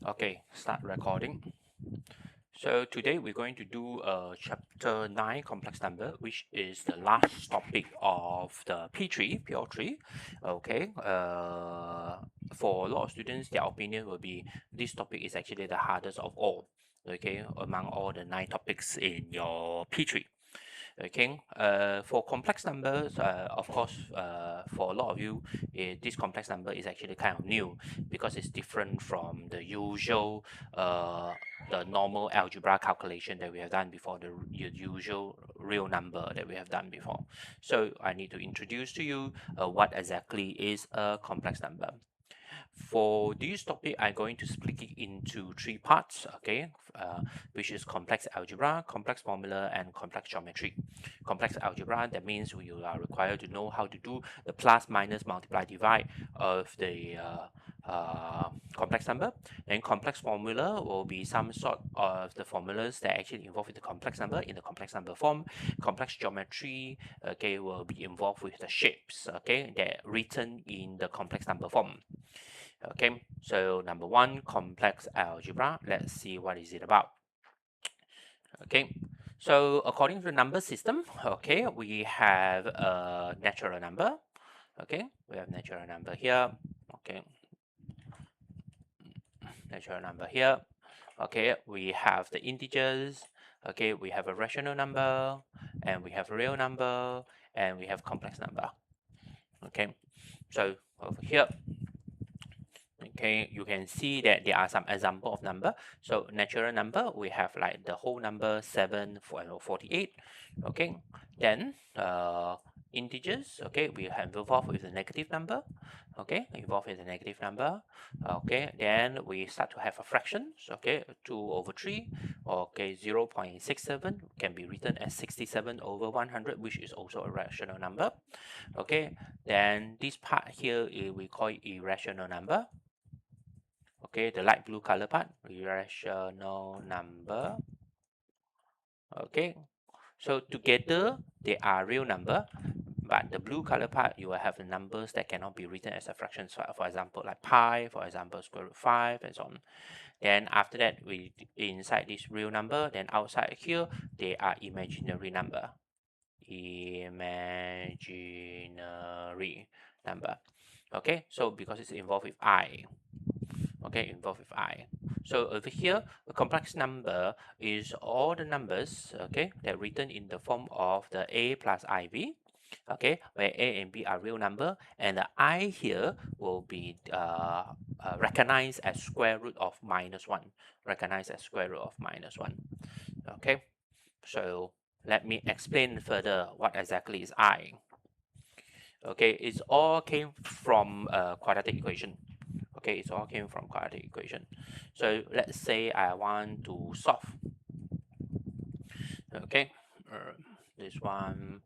Okay, start recording. So today we're going to do chapter 9 complex number, which is the last topic of the P3, PO3. Okay, for a lot of students, their opinion will be this topic is actually the hardest of all. Okay, among all the 9 topics in your P3. Okay, for complex numbers, of course, for a lot of you, this complex number is actually kind of new because it's different from the usual, the normal algebra calculation that we have done before, the usual real number that we have done before. So I need to introduce to you what exactly is a complex number. For this topic, I'm going to split it into 3 parts, okay, which is complex algebra, complex formula, and complex geometry. Complex algebra, that means we are required to know how to do the plus, minus, multiply, divide of the complex number. Then complex formula will be some sort of the formulas that actually involve with the complex number in the complex number form. Complex geometry, okay, will be involved with the shapes, okay, that written in the complex number form. Okay, so number 1, complex algebra. Let's see what is it about. Okay, so according to the number system, okay, we have a natural number. Okay, we have natural number here. Okay, natural number here. Okay, we have the integers. Okay, we have a rational number, and we have a real number, and we have complex number. Okay, so over here, okay, you can see that there are some example of number. So natural number, we have like the whole number 7 48. Okay, then integers, okay, we have involved with the negative number. Okay, involved with the negative number. Okay, then we start to have a fractions. Okay, 2 over 3. Okay, 0.67 can be written as 67 over 100, which is also a rational number. Okay, then this part here we call it irrational number. Okay, the light blue color part, irrational number. Okay, so together they are real number, but the blue color part, you will have the numbers that cannot be written as a fraction. So for example, like pi, for example, square root 5, and so on. Then after that, we inside this real number, then outside here, they are imaginary number. Imaginary number. Okay, so because it's involved with I. Okay, involved with I. So over here, a complex number is all the numbers, okay, that written in the form of the a plus iv, okay, where a and b are real number, and the I here will be recognized as square root of minus 1, recognized as square root of minus 1. Okay, so let me explain further what exactly is I. Okay, it's all came from quadratic equation. Okay, it all came from quadratic equation. So let's say I want to solve. Okay, this one.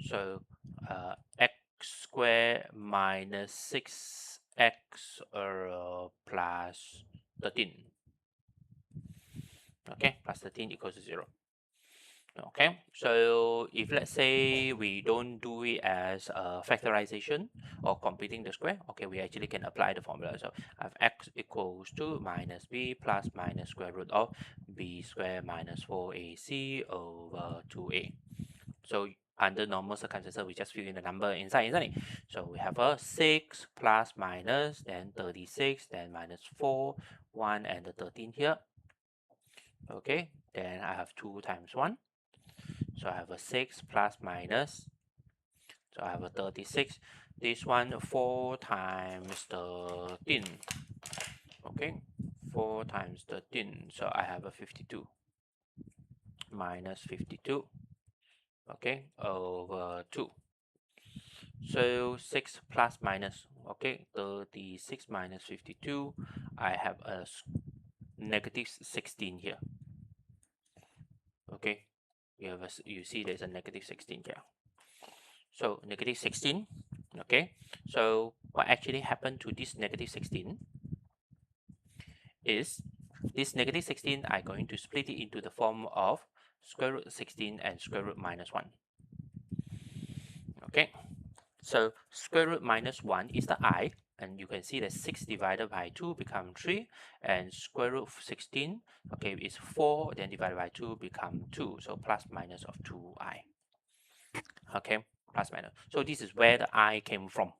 So x squared minus 6x plus 13. Okay, plus 13 equals to 0. Okay, so if let's say we don't do it as a factorization or completing the square, okay, we actually can apply the formula. So I have x equals to minus b plus minus square root of b squared minus 4ac over 2a. So under normal circumstances, we just fill in the number inside, isn't it? So we have a 6 plus minus, then 36, then minus 4, 1, and the 13 here. Okay, then I have 2 times 1. So I have a 6 plus minus. So I have a 36. This one 4 times 13. Okay, 4 times 13. So I have a 52 minus 52. Okay, over 2. So 6 plus minus. Okay, 36 minus 52. I have a negative 16 here. Okay, you see there's a negative 16 here. So negative 16, okay. So what actually happened to this negative 16 is this negative 16, I'm going to split it into the form of square root 16 and square root minus 1. Okay, so square root minus 1 is the I, and you can see that 6 divided by 2 become 3, and square root of 16, okay, is 4, then divided by 2 become 2, so plus minus of 2i. Okay, plus minus. So this is where the I came from.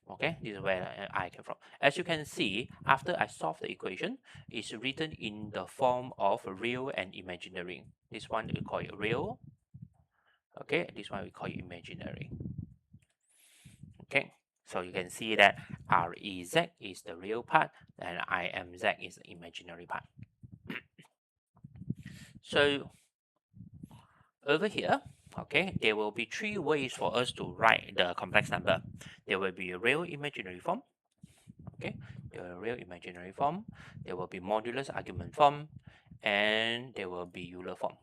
Okay, this is where I came from. As you can see, after I solve the equation, it's written in the form of real and imaginary. This one we call it real. Okay, this one we call it imaginary. Okay, so you can see that REZ is the real part and IMZ is the imaginary part. So over here, okay, there will be 3 ways for us to write the complex number. There will be a real imaginary form. Okay, the real imaginary form. There will be modulus argument form, and there will be Euler form.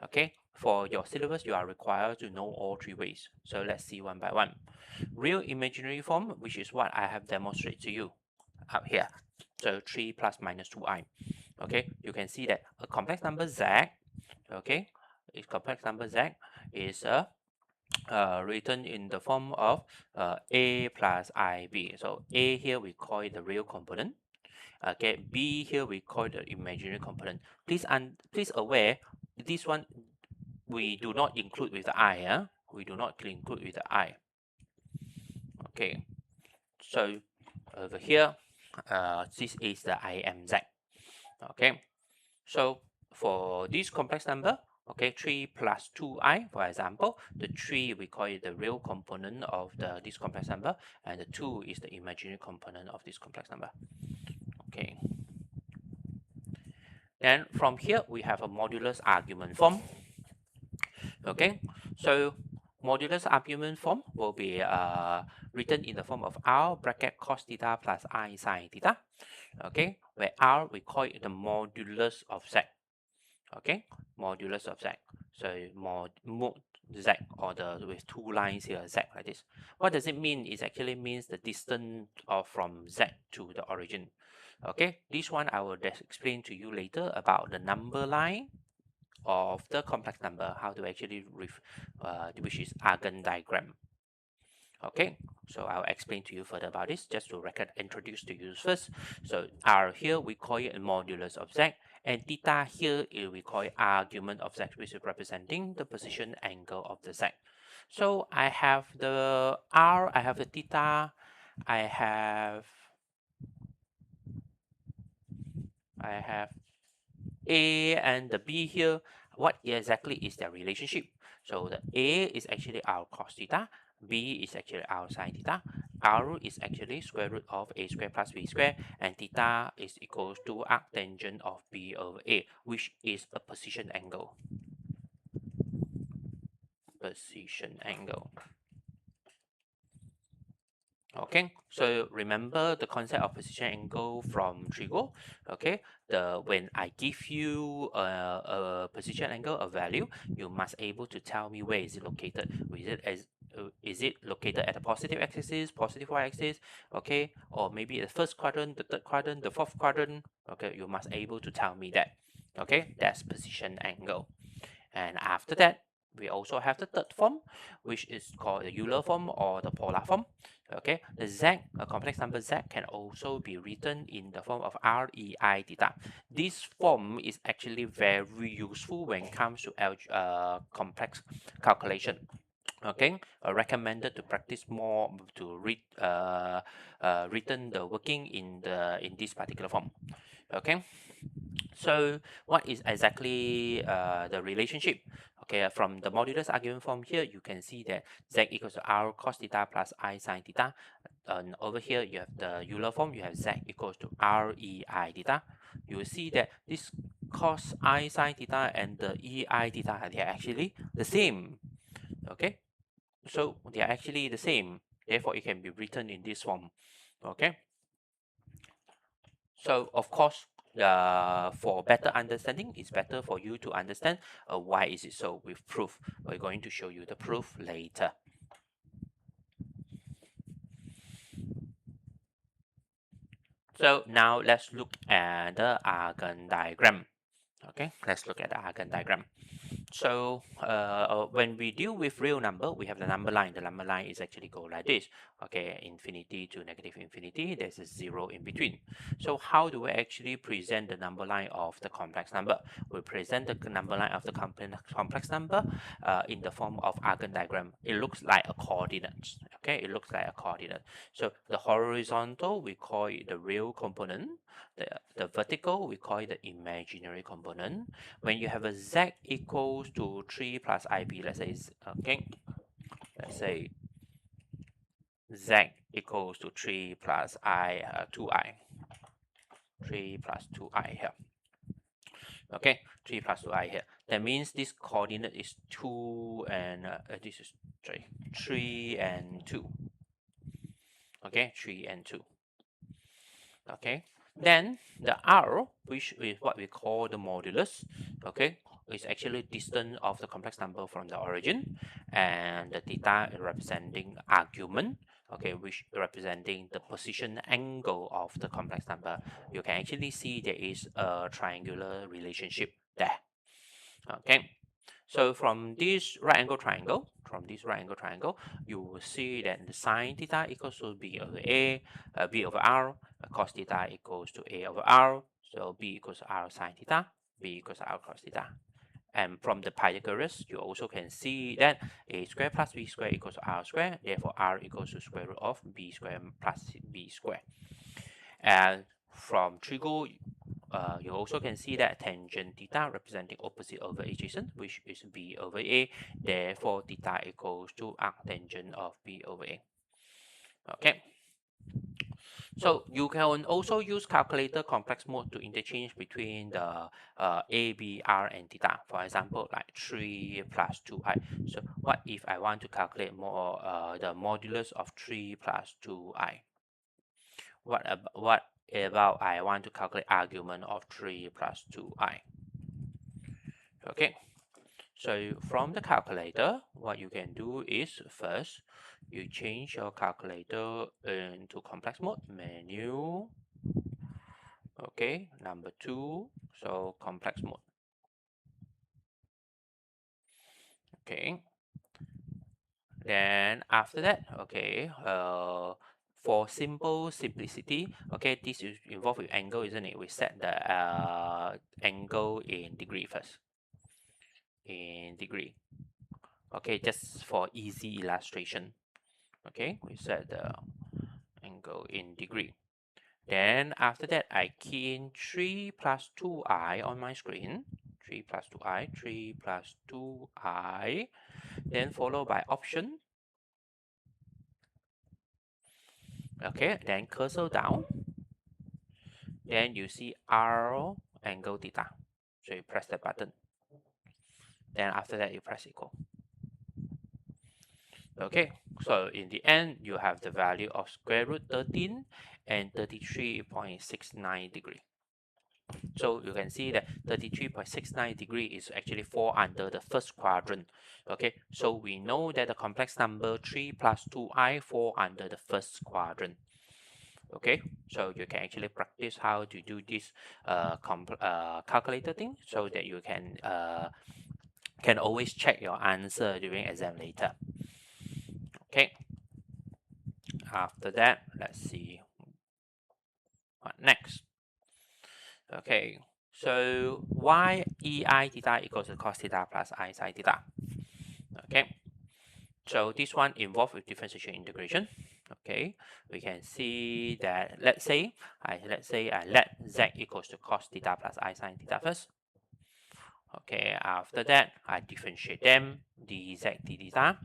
Okay, for your syllabus, you are required to know all 3 ways. So let's see one by one. Real imaginary form, which is what I have demonstrated to you up here. So 3 plus minus 2i. Okay, you can see that a complex number z, okay, a complex number z is written in the form of a plus ib. So a here we call it the real component. Okay, b here we call it the imaginary component. Please aware this one we do not include with the I. We do not include with the I. Okay, so over here, this is the IMZ. Okay, so for this complex number, okay, 3 plus 2i, for example, the 3 we call it the real component of this complex number, and the 2 is the imaginary component of this complex number. Okay. Then from here we have a modulus argument form. Okay, so modulus argument form will be written in the form of r bracket cos theta plus I sin theta. Okay, where r we call it the modulus of z. Okay, modulus of z. So mod z, or the with 2 lines here, z like this. What does it mean? It actually means the distance from z to the origin. Okay, this one I will explain to you later about the number line of the complex number, how to actually which is Argand diagram. Okay, so I'll explain to you further about this, just to introduce to you first. So R here we call it a modulus of z, and theta here we call it argument of z, which is representing the position angle of the z. So I have the R, I have the theta, I have A and the B here. What exactly is their relationship? So the A is actually our cos theta, B is actually our sin theta, R is actually square root of A square plus B square, and theta is equals to arctangent of B over A, which is a position angle. Position angle. Okay, so remember the concept of position angle from Trigo. Okay, when I give you a position angle, a value, you must able to tell me where is it located. Is it located at the positive axis, positive y-axis, okay, or maybe the first quadrant, the third quadrant, the fourth quadrant. Okay, you must able to tell me that. Okay, that's position angle. And after that, we also have the third form, which is called the Euler form or the polar form. Okay, the z, a complex number z, can also be written in the form of REI theta. This form is actually very useful when it comes to complex calculation. Okay, recommended to practice more to read written the working in this particular form. Okay, so what is exactly the relationship? Okay, from the modulus argument form here, you can see that z equals to r cos theta plus I sin theta. And over here, you have the Euler form, you have z equals to REI theta. You will see that this cos I sin theta and the EI theta, they are actually the same. Okay, so they are actually the same. Therefore, it can be written in this form. Okay. So of course, for better understanding, it's better for you to understand why is it so with proof. We're going to show you the proof later. So now let's look at the Argand diagram. Okay, let's look at the Argand diagram. So when we deal with real number, we have the number line. The number line is actually go like this. Okay, infinity to negative infinity. There's a zero in between. So how do we actually present the number line of the complex number? We present the number line of the complex number in the form of Argand diagram. It looks like a coordinate. Okay, it looks like a coordinate. So the horizontal, we call it the real component. The vertical, we call it the imaginary component. When you have a z equals to 3 plus ib, let's say, let's say z equals to 3 plus 2i, 3 plus 2i here. Okay, 3 plus 2i here. That means this coordinate is 2 and this is 3 and 2. Okay, 3 and 2. Okay, then the r, which is what we call the modulus, okay, is actually distance of the complex number from the origin, and the theta is representing argument, okay, which representing the position angle of the complex number. You can actually see there is a triangular relationship there. Okay, so from this right angle triangle, you will see that the sine theta equals to b over a, b over r, cos theta equals to a over r. So b equals r sine theta, b equals r cos theta. And from the Pythagoras, you also can see that a square plus b square equals to r square. Therefore, r equals to square root of b square plus b square. And from trigo, you also can see that tangent theta representing opposite over adjacent, which is b over a. Therefore, theta equals to arctangent of b over a. Okay. So you can also use calculator complex mode to interchange between the a, b, r, and theta. For example, like 3 plus 2i. So what if I want to calculate more the modulus of 3 plus 2i? What about I want to calculate argument of 3 plus 2i? Okay, so from the calculator, what you can do is first, you change your calculator into complex mode, menu. Okay, number 2, so complex mode. Okay, then after that, okay, for simplicity, okay, this is involved with angle, isn't it? We set the angle in degree first. In degree. Okay, just for easy illustration. Okay, we set the angle in degree. Then after that, I key in 3 plus 2i on my screen. 3 plus 2i, 3 plus 2i. Then followed by option. Okay, then cursor down. Then you see R angle theta. So you press the button. Then after that, you press equal. Okay, so in the end, you have the value of square root 13 and 33.69 degree. So you can see that 33.69 degree is actually fall under the first quadrant. Okay, so we know that the complex number 3 plus 2i fall under the first quadrant. Okay, so you can actually practice how to do this calculator thing, so that you can always check your answer during exam later. Okay, after that, let's see what next. Okay, so y ei theta equals to cos theta plus I sin theta. Okay, so this one involved with differentiation integration. Okay, we can see that let's say I let z equals to cos theta plus I sin theta first. Okay, after that I differentiate them, dz d theta.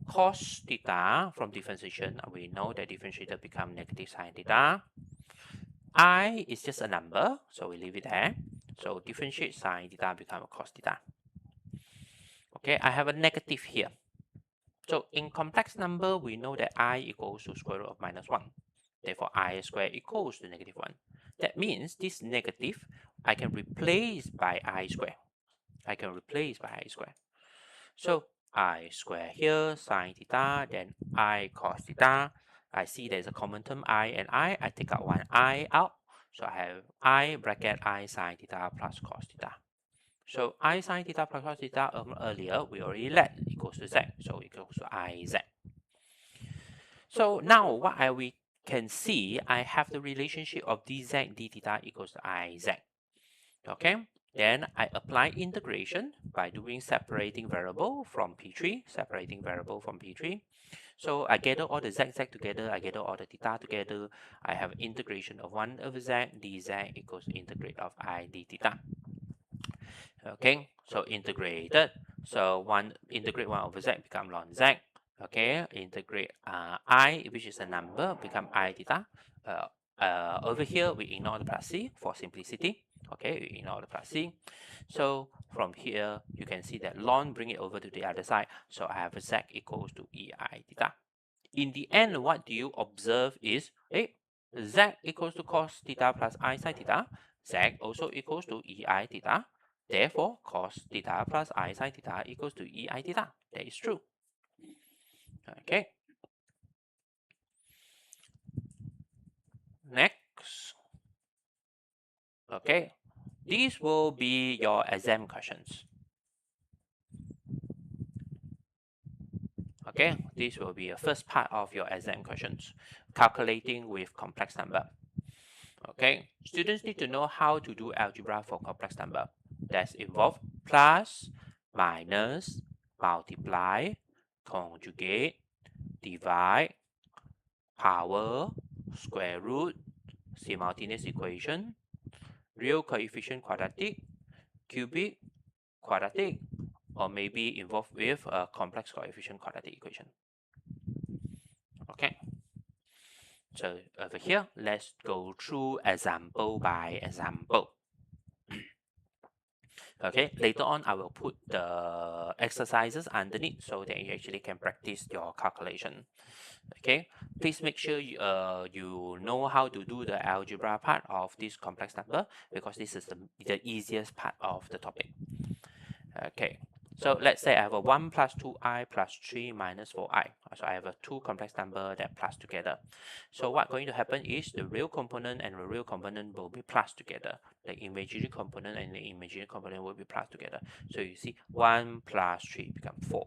Cos theta from differentiation, we know that differentiator become negative sin theta. I is just a number, so we leave it there. So differentiate sin theta become a cos theta. Okay, I have a negative here. So in complex number, we know that I equals to square root of minus 1. Therefore, I squared equals to negative 1. That means this negative, I can replace by I square. So I square here, sin theta, then I cos theta. I see there's a common term I and I take out one I out. So I have I bracket I sin theta plus cos theta. So I sine theta plus cos theta earlier we already let equals to z, so equals to Iz. So now what we can see, I have the relationship of dz d theta equals to Iz. Okay, then I apply integration by doing separating variable from P3, So I gather all the z together, I gather all the theta together. I have integration of 1 over z dz equals integrate of I d theta. Okay, so integrated. So integrate 1 over z become ln z. Okay, integrate I, which is a number, become I theta. Over here, we ignore the plus c for simplicity. Okay, we ignore the plus c. So from here, you can see that ln bring it over to the other side. So I have z equals to ei theta. In the end, what do you observe is, z equals to cos theta plus I sin theta. Z also equals to ei theta. Therefore, cos theta plus I sin theta equals to ei theta. That is true. Okay. Next. Okay. These will be your exam questions. Okay, this will be a first part of your exam questions, calculating with complex number. Okay, students need to know how to do algebra for complex number. That's involve plus, minus, multiply, conjugate, divide, power, square root, simultaneous equation, real coefficient quadratic, cubic, quadratic, or maybe involved with a complex coefficient quadratic equation. Okay. So over here, let's go through example by example. Okay, later on I will put the exercises underneath so that you actually can practice your calculation. Okay, please make sure you know how to do the algebra part of this complex number, because this is the easiest part of the topic. Okay, so let's say I have a 1 plus 2i plus 3 minus 4i. So I have a two complex number that plus together. So what's going to happen is the real component and the real component will be plus together. The imaginary component and the imaginary component will be plus together. So you see 1 plus 3 become 4.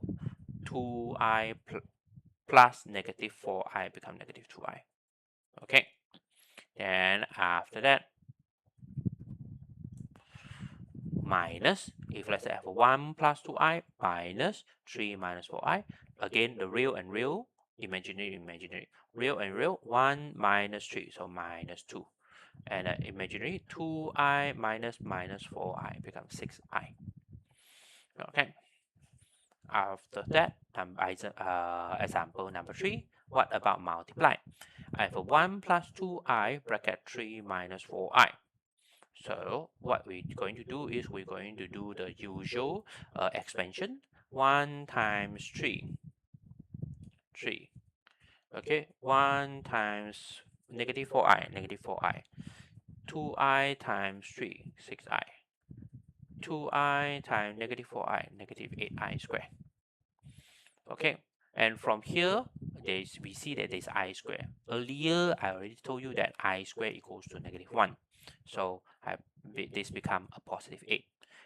2i plus negative 4i become negative 2i. Okay. Then after that, minus, if let's say I have 1 plus 2i minus 3 minus 4i, again the real and real, imaginary, real and real, 1 minus 3, so minus 2, and imaginary 2i minus 4i becomes 6i. Okay, after that, example number 3, what about multiply? I have a 1 plus 2i bracket 3 minus 4i. So what we're going to do is we're going to do the usual expansion. 1 times 3. Okay, 1 times negative 4i. 2i times 3, 6i. 2i times negative 4i, negative 8i squared. Okay, and from here, we see that there's I squared. Earlier, I already told you that I squared equals to negative 1. So this become a positive 8.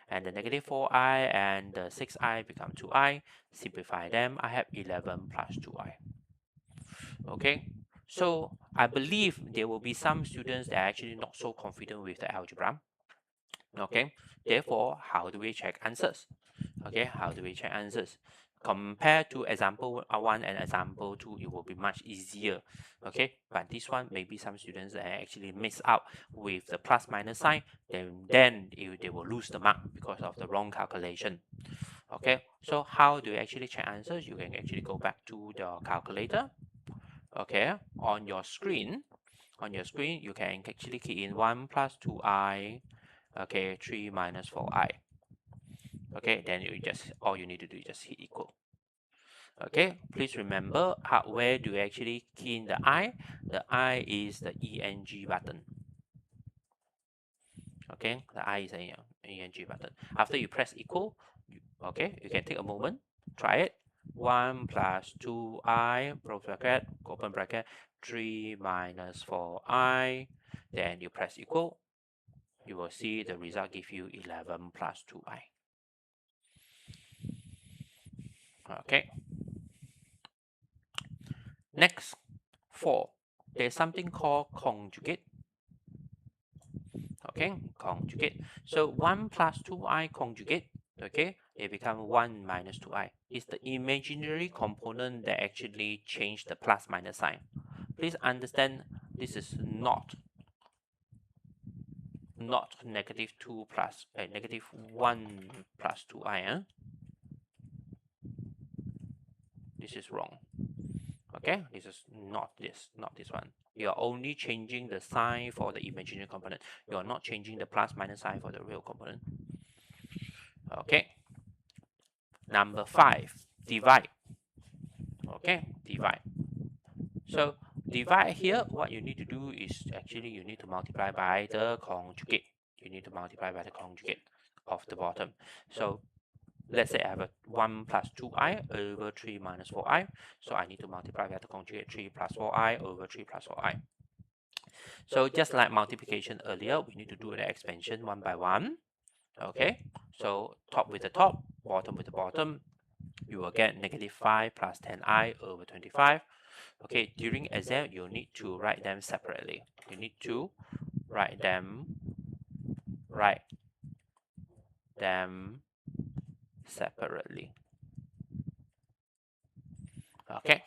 And the negative 4i and the 6i become 2i. Simplify them, I have 11 plus 2i. Okay, so I believe there will be some students that are actually not so confident with the algebra. Okay, therefore, how do we check answers? Okay, how do we check answers? Compared to example 1 and example 2, it will be much easier. Okay, but this one, maybe some students that actually miss out with the plus minus sign, then they will lose the mark because of the wrong calculation. Okay, so how do you actually check answers? You can actually go back to the calculator. Okay, on your screen, you can actually key in 1 plus 2i, okay, 3 minus 4i. Okay, then all you need to do is just hit equal. Okay, please remember where do you actually key in the I? The I is the ENG button. Okay, the I is the ENG button. After you press equal, okay, you can take a moment, try it. 1 plus 2i, bracket, open bracket, 3 minus 4i, then you press equal. you will see the result give you 11 plus 2i. Okay. Next, 4. There's something called conjugate. Okay, conjugate. So 1 plus 2i conjugate, okay, it becomes 1 minus 2i. It's the imaginary component that actually change the plus minus sign. Please understand, this is not negative 2 plus negative 1 plus 2i. This is wrong. Okay, this is not this one. You are only changing the sign for the imaginary component. You are not changing the plus minus sign for the real component. Okay. Number 5, divide. Okay, divide. So divide here, what you need to do is actually you need to multiply by the conjugate. You need to multiply by the conjugate of the bottom. So let's say I have a 1 plus 2i over 3 minus 4i. So I need to multiply by the conjugate 3 plus 4i over 3 plus 4i. So just like multiplication earlier, we need to do the expansion one by one. Okay, so top with the top, bottom with the bottom, you will get negative 5 plus 10i over 25. Okay, during exam, you need to write them separately. You need to write them separately. Okay.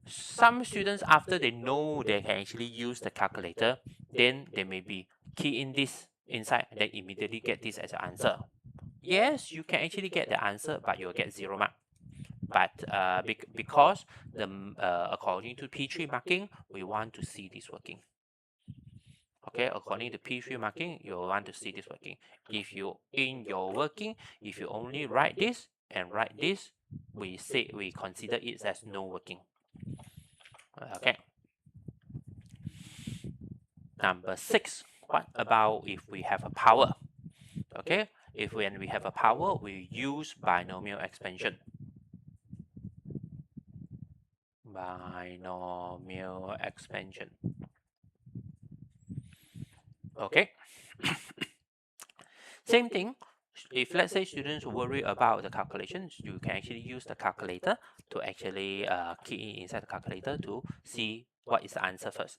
Some students, after they know they can actually use the calculator, then they may be key in this inside, and then immediately get this as an answer. Yes, you can actually get the answer, but you'll get 0 mark. But because according to P3 marking, we want to see this working. Okay, according to P3 marking, you want to see this working. If you in your working, if you only write this and write this, we consider it as no working. Okay. Number 6. What about if we have a power? Okay, if when we have a power, we use binomial expansion. Binomial expansion. Okay. Same thing. If let's say students worry about the calculations, you can actually use the calculator to actually key inside the calculator to see what is the answer first.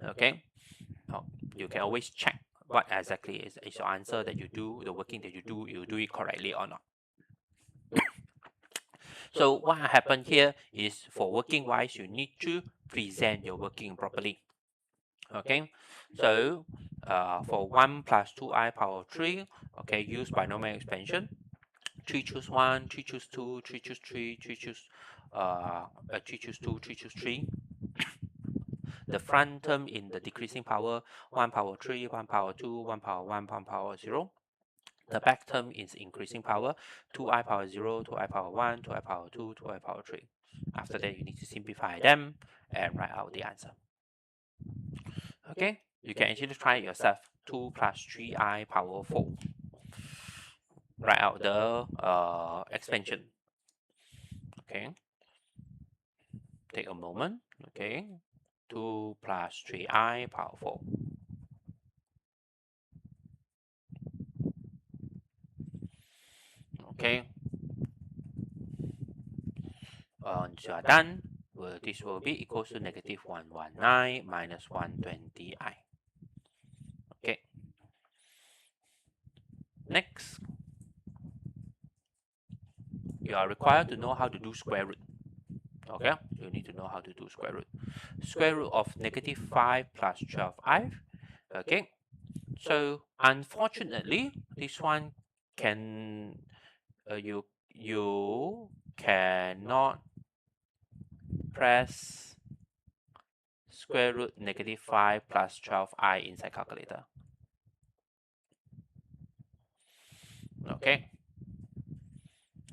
Okay. You can always check what exactly is your answer that you do, the working that you do it correctly or not. So what happened here is for working wise, you need to present your working properly. Okay, so for 1 plus 2i power 3, okay, use binomial expansion. 3 choose 1, 3 choose 2, 3 choose 3, 3 choose 2, 3 choose 3. The front term in the decreasing power, 1 power 3, 1 power 2, 1 power 1, 1 power 0. The back term is increasing power, 2i power 0, 2i power 1, 2i power 2, 2i power 3. After that, you need to simplify them and write out the answer. Okay, you can actually try it yourself. 2 plus 3i power 4. Write out the expansion. Okay, take a moment. Okay, 2 plus 3i power 4. Okay, once you are done, this will be equals to negative 119 minus 120i. Okay, next, you are required to know how to do square root. Okay, you need to know how to do square root. Square root of negative 5 plus 12i. Okay, so unfortunately, this one can you cannot press square root negative 5 plus 12i inside calculator. Okay,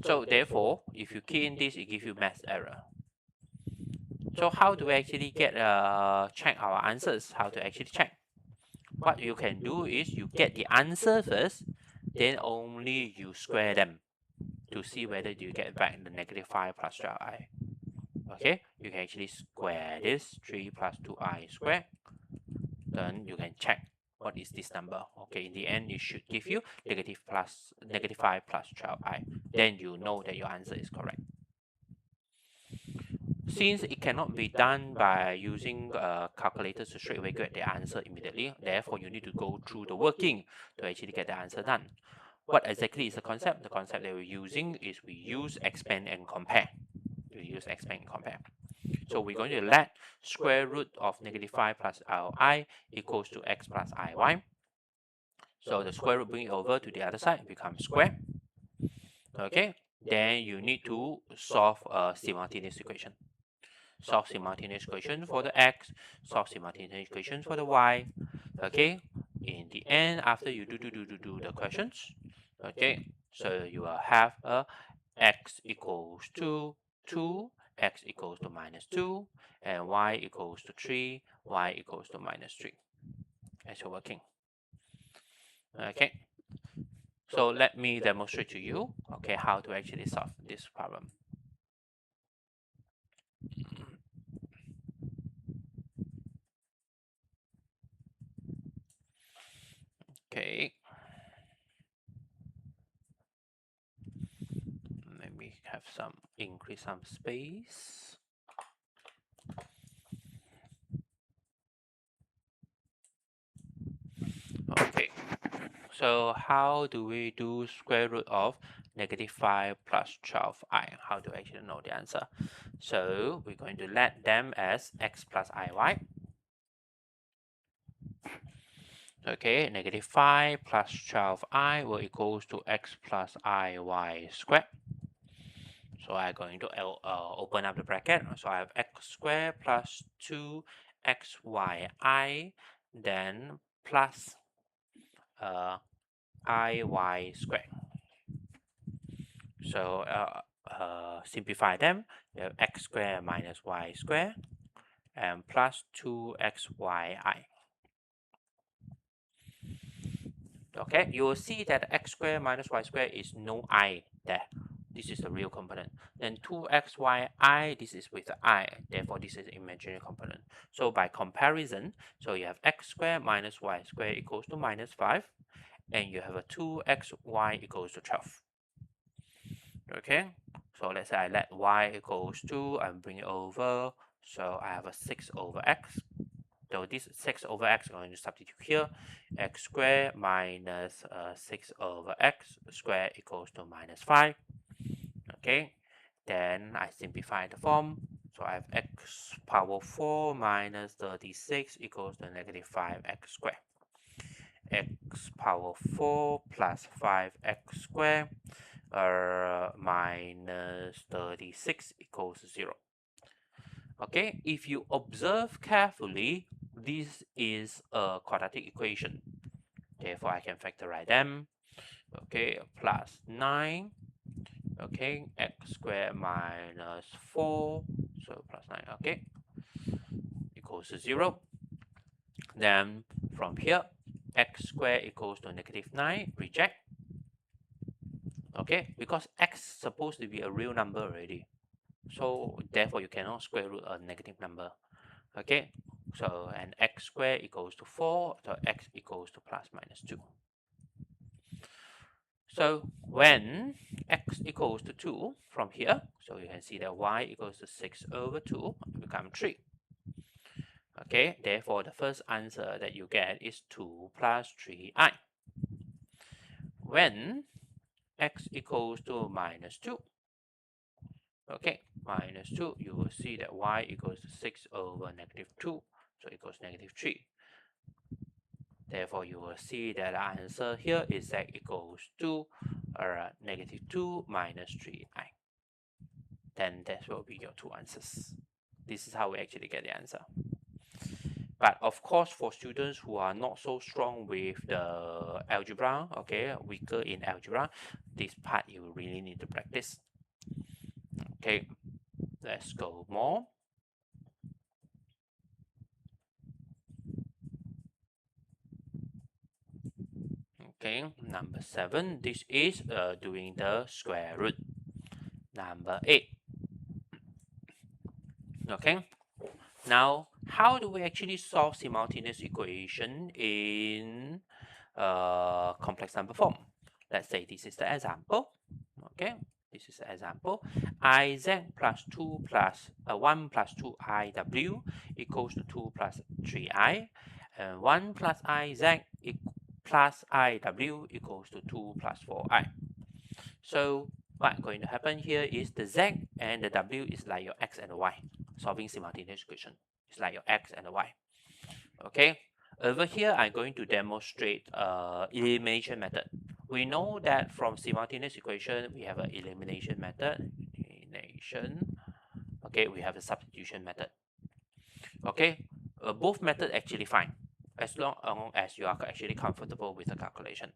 so therefore, if you key in this, it gives you math error. So how do we actually get check our answers? How to actually check? What you can do is you get the answer first, then only you square them to see whether you get back the negative 5 plus 12i. Okay, you can actually square this 3 plus 2i squared. then you can check what is this number. Okay, in the end, it should give you -5 plus 12i. Then you know that your answer is correct. Since it cannot be done by using calculators to straight away get the answer immediately, therefore you need to go through the working to actually get the answer done. What exactly is the concept? The concept that we're using is we use expand and compare. We use expand and compare. So we're going to let square root of -5 plus li equals to x plus iy. So the square root, bring it over to the other side, it becomes square. Okay, then you need to solve a simultaneous equation. Solve simultaneous equation for the x, solve simultaneous equation for the y. Okay, in the end, after you do the questions, okay, so you will have a x equals to 2, x equals to -2, and y equals to 3, y equals to -3 as you're working. Okay, so let me demonstrate to you, okay, how to actually solve this problem. Okay, let me have some increase some space. Okay, so how do we do square root of -5 plus 12i? How do I actually know the answer? So we're going to let them as x plus iy. Okay, -5 plus 12i will equals to x plus iy squared. So I'm going to open up the bracket. So I have x squared plus 2xyi, then plus iy squared. So simplify them. You have x squared minus y squared and plus 2xyi. Okay, you will see that x squared minus y squared is no I there. This is the real component. Then 2xyi, this is with the I, therefore this is the imaginary component. So by comparison, so you have x squared minus y squared equals to -5, and you have a 2xy equals to 12. Okay, so let's say I let y equals 2 and bring it over, so I have a 6 over x. So this 6 over x, I'm going to substitute here. X squared minus 6 over x squared equals to -5. Okay, then I simplify the form. So I have x power 4 minus 36 equals to -5x squared. X power 4 plus 5x squared minus 36 equals 0. Okay, if you observe carefully, this is a quadratic equation. Therefore, I can factorize them. Okay, plus 9. Okay, x squared minus 4. So plus 9. Okay, equals to 0. Then from here, x squared equals to -9. Reject. Okay, because x is supposed to be a real number already. So therefore, you cannot square root a negative number. Okay, so and x squared equals to 4, so x equals to plus minus 2. So when x equals to 2 from here, so you can see that y equals to 6 over 2 become 3. Okay, therefore the first answer that you get is 2 plus 3i. When x equals to -2, okay, -2, you will see that y equals to 6 over -2, so equals -3. Therefore, you will see that the answer here is z equals to -2 minus 3i. Then that will be your two answers. This is how we actually get the answer. But of course, for students who are not so strong with the algebra, okay, weaker in algebra, this part you really need to practice. Okay, let's go more. Okay, number 7, this is doing the square root. Number 8. Okay, Now, how do we actually solve simultaneous equation in complex number form? Let's say this is the example. Okay, this is the example. Iz plus 2 plus 1 plus 2iw equals to 2 plus 3i, and 1 plus iz plus iw equals to 2 plus 4i. So what's going to happen here is the z and the w is like your x and the y. Solving simultaneous equation. It's like your x and the y. Okay. Over here, I'm going to demonstrate elimination method. We know that from simultaneous equation, we have an elimination method. Elimination. Okay, we have a substitution method. Okay, both methods actually fine, as long as you are actually comfortable with the calculation.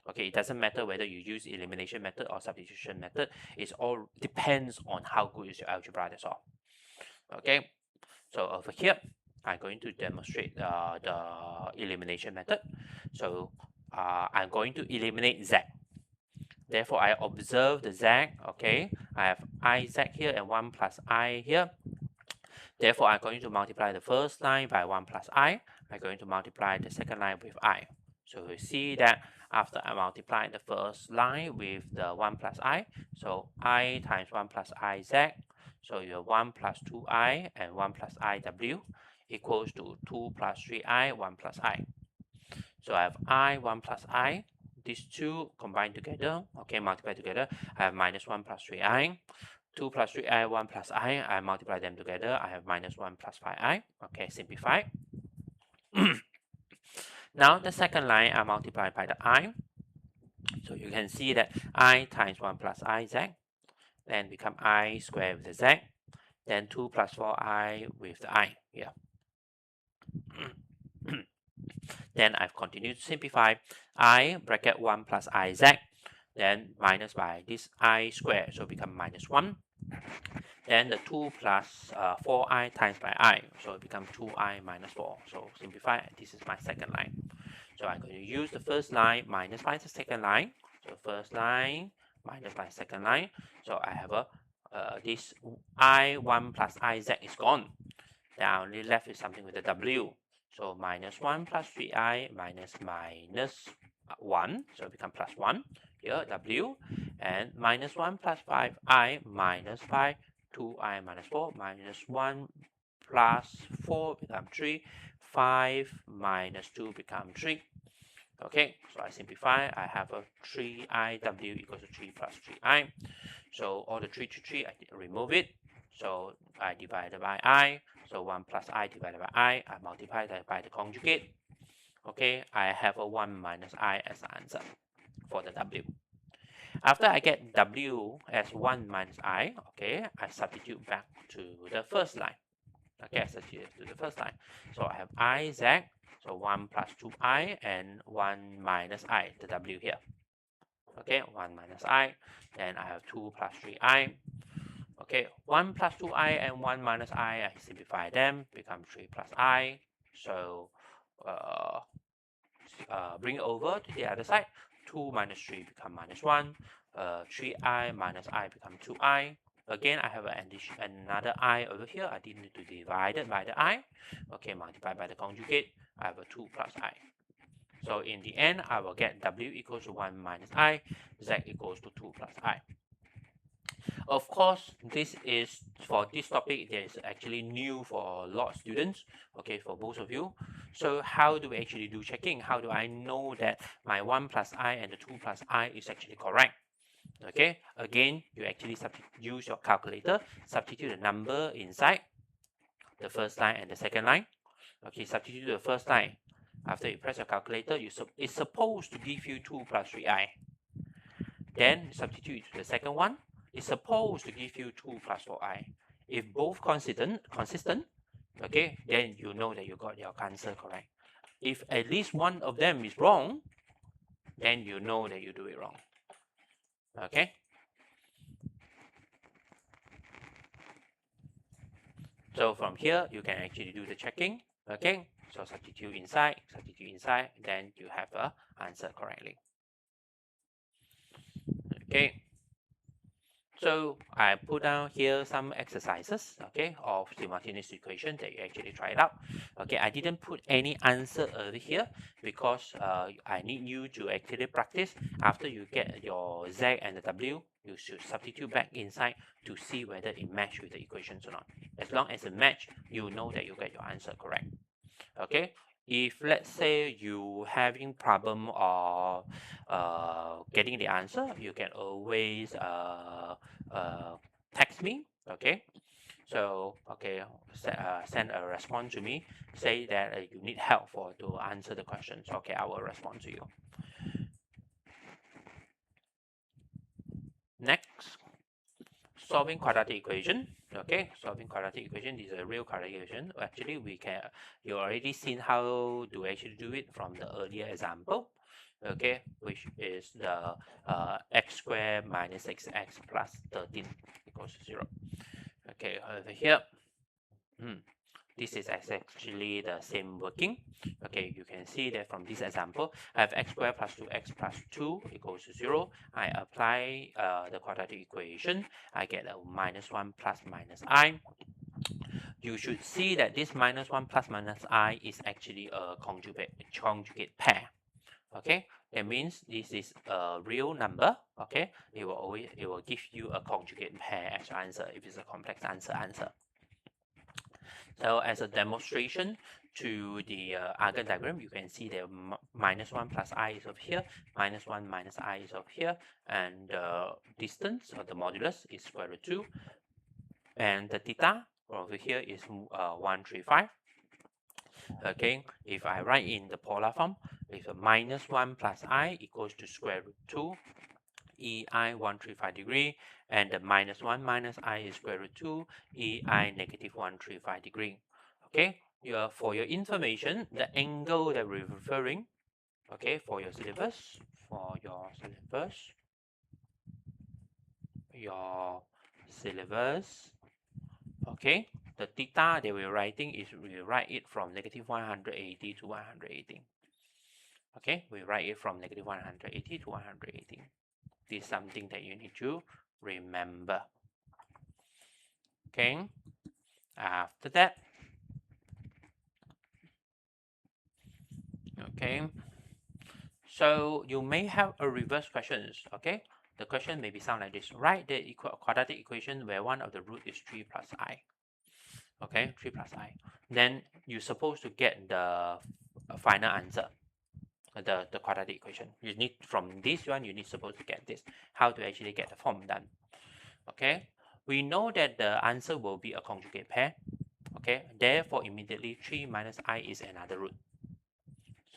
Okay, it doesn't matter whether you use elimination method or substitution method. It all depends on how good is your algebra, that's all. Okay, so over here, I'm going to demonstrate the elimination method. So I'm going to eliminate z. Therefore, I observe the z. Okay, I have iz here and 1 plus I here. Therefore, I'm going to multiply the first line by 1 plus I. I'm going to multiply the second line with I. So we see that after I multiply the first line with the 1 plus I, so I times 1 plus iz, so you have 1 plus 2i and 1 plus iw equals to 2 plus 3i, 1 plus I. So I have I, 1 plus I. These two combined together, okay, multiply together, I have minus 1 plus 3i. 2 plus 3i, 1 plus I multiply them together, I have minus 1 plus 5i. Okay, simplify. Now the second line I multiply by the I. So you can see that I times 1 plus iz, then become I squared with the z, then 2 plus 4i with the I here. Then I've continued to simplify. I bracket 1 plus iz, then minus by this I squared, so become minus 1. Then the 2 plus 4i times by I, so it becomes 2i minus 4. So simplify, this is my second line. So I'm going to use the first line minus by the second line. So first line minus by second line. So I have a this I1 plus iz is gone. Then I only left with something with the w. So minus 1 plus 3i minus 1. So it becomes plus 1 here, w. And minus 1 plus 5i minus 5, 2i minus 4, minus 1 plus 4 become 3, 5 minus 2 become 3. Okay, so I simplify, I have a 3iw equals to 3 plus 3i. So all the 3 to 3, I remove it. So I divide by I. So 1 plus I divided by I multiply that by the conjugate. Okay, I have a 1 minus I as the answer for the W. After I get W as 1 minus I, okay, I substitute back to the first line. Okay, I substitute to the first line. So I have I, Z, so 1 plus 2I and 1 minus I, the W here. Okay, 1 minus I, then I have 2 plus 3I. Okay, 1 plus 2i and 1 minus I simplify them, become 3 plus I. So bring it over to the other side. 2 minus 3 become minus 1. 3i minus I become 2i. Again, I have another I over here. I didn't need to divide it by the I. Okay, multiply by the conjugate. I have a 2 plus I. So in the end, I will get W equals to 1 minus I, Z equals to 2 plus I. Of course, this is for this topic, there is actually new for a lot of students, okay, for both of you. So how do we actually do checking? How do I know that my 1 plus I and the 2 plus I is actually correct? Okay, again, you actually use your calculator, substitute the number inside the first line and the second line. Okay, substitute the first line. After you press your calculator, it's supposed to give you 2 plus 3i. Then substitute to the second one. It's supposed to give you 2 plus 4i. If both consistent, okay, then you know that you got your answer correct. If at least one of them is wrong, then you know that you do it wrong. Okay. So from here, you can actually do the checking. Okay. So substitute inside, then you have the answer correctly. Okay. So I put down here some exercises, okay, of simultaneous equation that you actually try it out. Okay, I didn't put any answer over here because I need you to actually practice. After you get your Z and the W, you should substitute back inside to see whether it match with the equations or not. As long as it match, you know that you get your answer correct. Okay, if let's say you having problem or getting the answer, you can always text me. Okay, so okay, send a response to me, say that you need help for to answer the questions. Okay, I will respond to you. Next, solving quadratic equation. Okay, solving quadratic equation is a real quadratic equation. Actually, you already seen how to actually do it from the earlier example. Okay, which is the x squared minus 6x plus 13 equals to 0. Okay, over here, this is actually the same working. Okay, you can see that from this example, I have x squared plus 2x plus 2 equals to 0. I apply the quadratic equation. I get a minus 1 plus minus I. You should see that this minus 1 plus minus I is actually a conjugate pair. Okay, that means this is a real number. Okay, it will give you a conjugate pair as your answer if it's a complex answer. So as a demonstration to the Argand diagram, you can see that minus 1 plus I is over here, minus 1 minus I is over here, and the distance or the modulus is square root 2, and the theta over here is 135. Okay, if I write in the polar form, it's a minus 1 plus I equals to square root 2 EI 135 degree, and the minus 1 minus I is square root 2 EI negative 135 degree. Okay, for your information, the angle that we're referring, okay, for your syllabus, okay, the theta that we're writing is we write it from negative 180 to 180. Okay, we write it from negative 180 to 180. This is something that you need to remember. Okay, after that, okay, so you may have a reverse questions. Okay, the question may be sound like this: write the quadratic equation where one of the root is 3 plus I. Okay, 3 plus I. Then you're supposed to get the final answer, the quadratic equation. You need from this one, you need supposed to get this. How to actually get the form done? Okay, we know that the answer will be a conjugate pair. Okay, therefore immediately 3 minus I is another root.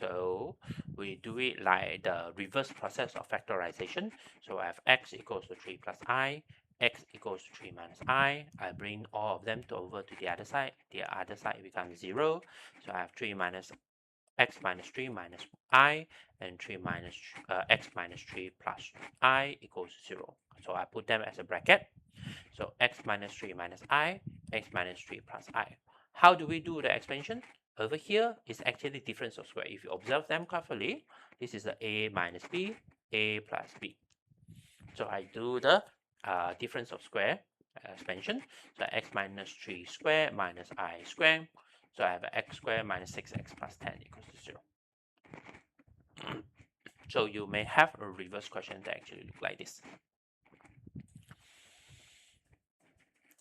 So we do it like the reverse process of factorization. So I have x equals to 3 plus I, x equals to 3 minus I. I bring all of them over to the other side. The other side becomes 0. So I have 3 minus x minus 3 minus I, and 3 minus x minus 3 plus I equals 0. So I put them as a bracket. So x minus 3 minus I, x minus 3 plus I. How do we do the expansion? Over here is actually difference of square. If you observe them carefully, this is the a minus b, a plus b. So I do the difference of square expansion. So x minus 3 squared minus I squared. So I have x squared minus 6x plus 10 equals to 0. So you may have a reverse question that actually look like this.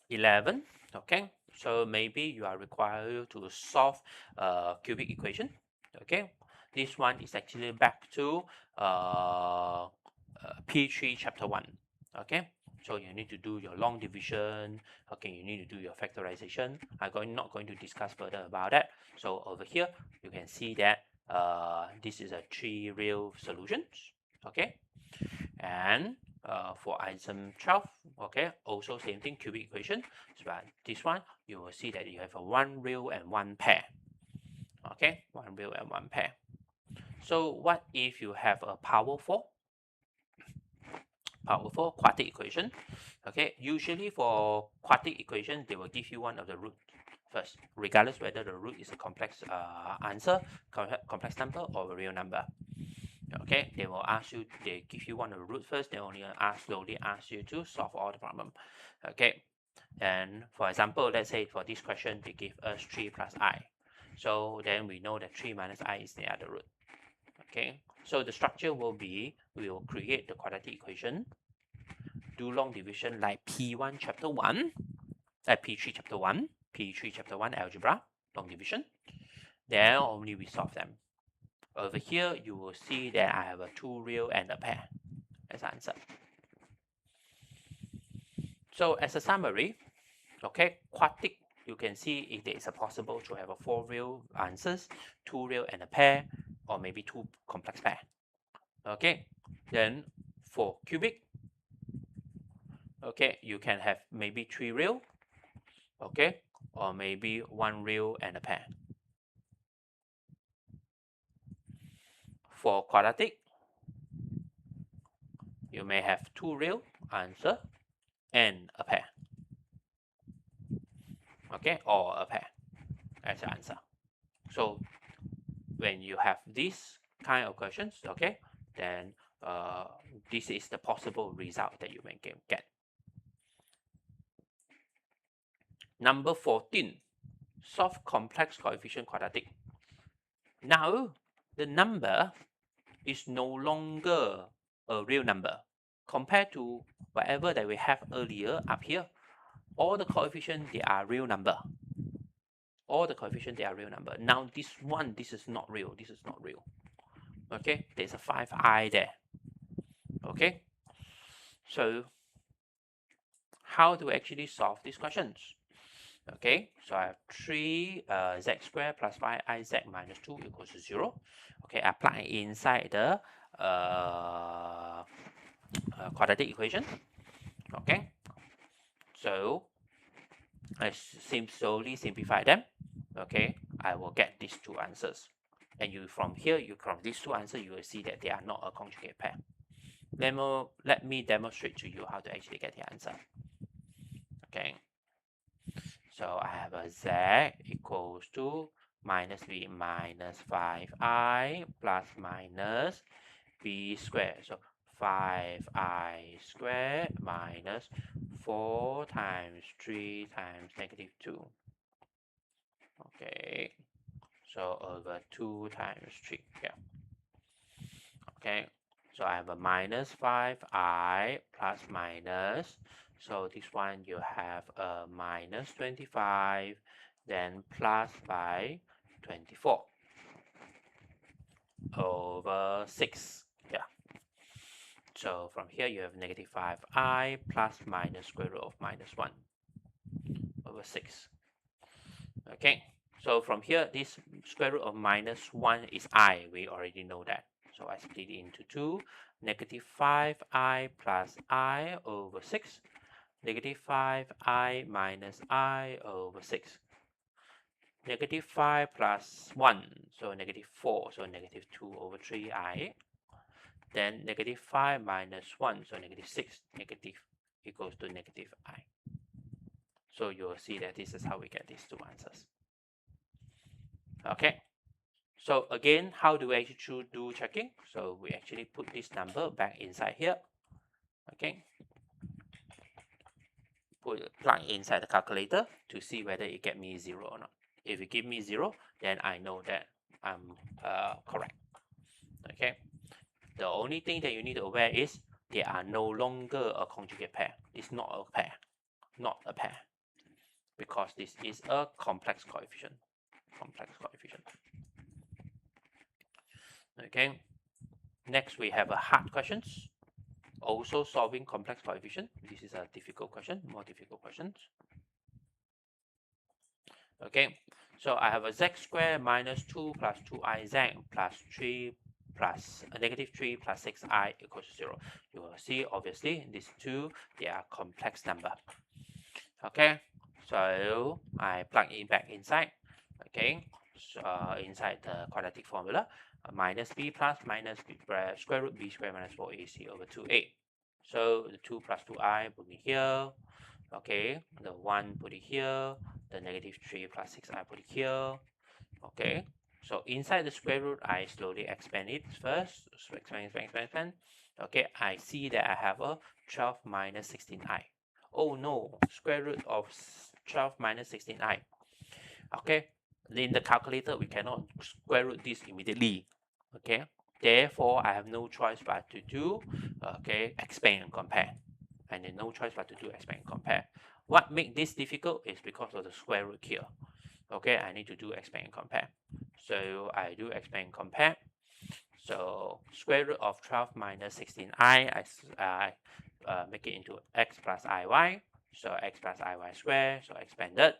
11, okay, so maybe you are required to solve a cubic equation. Okay, this one is actually back to P3 chapter 1. Okay, so you need to do your long division. Okay, you need to do your factorization. I'm not going to discuss further about that. So over here you can see that this is a 3 real solutions. Okay, and for item 12, okay, also same thing, cubic equation. So this one, you will see that you have a 1 real and 1 pair. Okay, 1 real and 1 pair. So what if you have a power 4? Power 4 quadratic equation. Okay, usually for quadratic equation, they will give you one of the root first, regardless whether the root is a complex complex number or a real number. Okay, they will ask you, they give you one of the root first, they only slowly ask you to solve all the problem. Okay, and for example, let's say for this question, they give us 3 plus I. So then we know that 3 minus I is the other root. Okay, so the structure will be, we will create the quadratic equation, do long division like P1 chapter 1, P3 chapter 1, P3 chapter 1 algebra, long division. Then only we solve them. Over here, you will see that I have a 2 real and a pair as answer. So as a summary, okay, quadratic, you can see if it is possible to have a 4 real answers, 2 real and a pair, or maybe 2 complex pair. Okay, then for cubic, okay, you can have maybe 3 real, okay, or maybe 1 real and a pair. For quadratic, you may have 2 real answer and a pair, okay, or a pair as an answer. So when you have this kind of questions, okay, then this is the possible result that you may get. Number 14, solve complex coefficient quadratic. Now, the number is no longer a real number compared to whatever that we have earlier up here. All the coefficients, they are real number. All the coefficients, they are real number. Now, this one, this is not real. This is not real. Okay, there's a 5i there. Okay, so how to actually solve these questions? Okay, so I have 3 z squared plus 5iz minus 2 equals to 0. Okay, apply inside the quadratic equation. Okay, so I slowly simplify them. Okay, I will get these two answers. And you from these two answers, you will see that they are not a conjugate pair. Let me demonstrate to you how to actually get the answer. Okay, so I have a z equals to minus b minus 5i plus minus b squared. So 5i squared minus 4 times 3 times negative 2. Okay, so over 2 times 3 here. Okay, so I have a minus 5i plus minus. So this one you have a minus 25, then plus by 24 over 6. Yeah. So from here you have negative 5i plus minus square root of minus 1 over 6. Okay, so from here this square root of minus 1 is I. We already know that. So I split it into 2. Negative 5i plus I over 6. Negative 5i minus I over 6. Negative 5 plus 1, so negative 4, so negative 2 over 3i. Then negative 5 minus 1, so negative 6, negative equals to negative I. So you'll see that this is how we get these two answers. Okay, so again, how do we actually do checking? So we actually put this number back inside here. Okay, plug inside the calculator to see whether it get me 0 or not. If it give me 0, then I know that I'm correct. Okay, the only thing that you need to aware is they are no longer a conjugate pair. It's not a pair, not a pair, because this is a complex coefficient. Okay, next we have a hard questions. Also solving complex coefficient. This is a difficult question, more difficult questions. Okay, so I have a z squared minus 2 plus 2iz plus 3 plus negative 3 plus 6i equals to 0. You will see, obviously, these two, they are complex number. Okay, so I plug it back inside. Okay, so inside the quadratic formula, minus b plus minus b square root b squared minus 4ac over 2a. So the 2 plus 2i put it here. Okay, the 1 put it here. The negative 3 plus 6i put it here. Okay, So inside the square root, I slowly expand it first. So expand. Okay, I see that I have a 12 minus 16i. Oh no, square root of 12 minus 16i. Okay, in the calculator, we cannot square root this immediately. Okay, therefore, I have no choice but to do, okay, expand and compare. And then no choice but to do expand and compare. What makes this difficult is because of the square root here. Okay, I need to do expand and compare. So I do expand and compare. So square root of 12 minus 16i, I make it into x plus iy. So x plus iy squared, so expanded.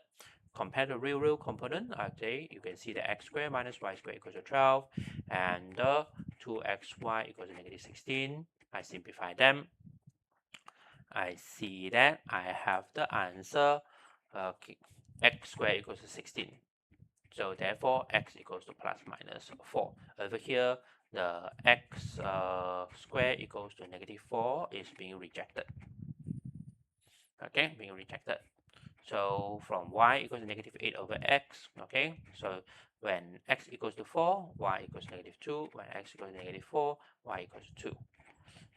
Compare the real component. Okay, you can see that x squared minus y squared equals to 12, and the 2xy equals to negative 16. I simplify them. I see that I have the answer. Okay, x squared equals to 16. So therefore, x equals to plus minus 4. Over here, the x squared equals to negative 4 is being rejected. Okay, being rejected. So from y equals to negative 8 over x, okay, so when x equals to 4, y equals to negative 2. When x equals to negative 4, y equals to 2.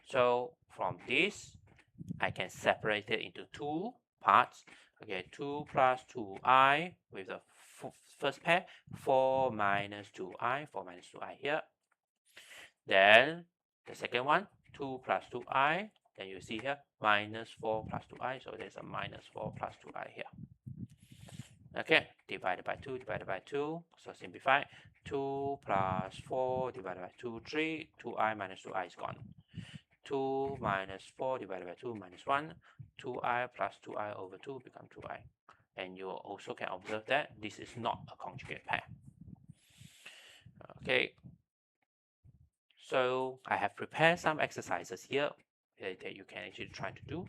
So from this, I can separate it into two parts. Okay, 2 plus 2i with the first pair, 4 minus 2i, 4 minus 2i here. Then the second one, 2 plus 2i, then you see here, minus 4 plus 2i, so there's a minus 4 plus 2i here. Okay, divided by 2, so simplify. 2 plus 4 divided by 2, 3, 2i minus 2i is gone. 2 minus 4 divided by 2 minus 1, 2i plus 2i over 2 become 2i. And you also can observe that this is not a conjugate pair. Okay, so I have prepared some exercises here that you can actually try to do.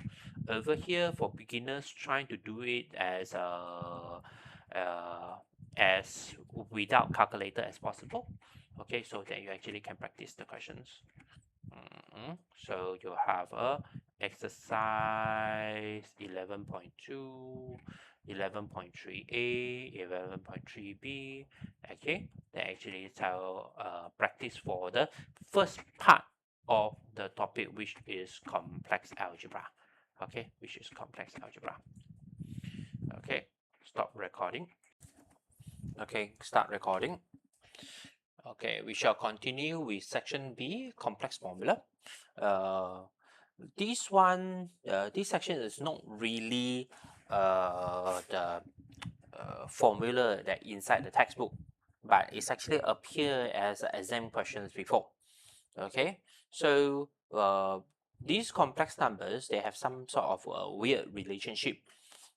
Over here, for beginners, trying to do it as without calculator as possible. Okay, so that you actually can practice the questions. So you have a exercise 11.2, 11.3a, 11.3b. Okay, that actually tell practice for the first part of the topic, which is complex algebra. Okay, which is complex algebra. Okay, stop recording. Okay, start recording. Okay, we shall continue with section B, complex formula. This one, this section is not really the formula that inside the textbook, but it's actually appear as exam questions before. Okay, so these complex numbers, they have some sort of weird relationship.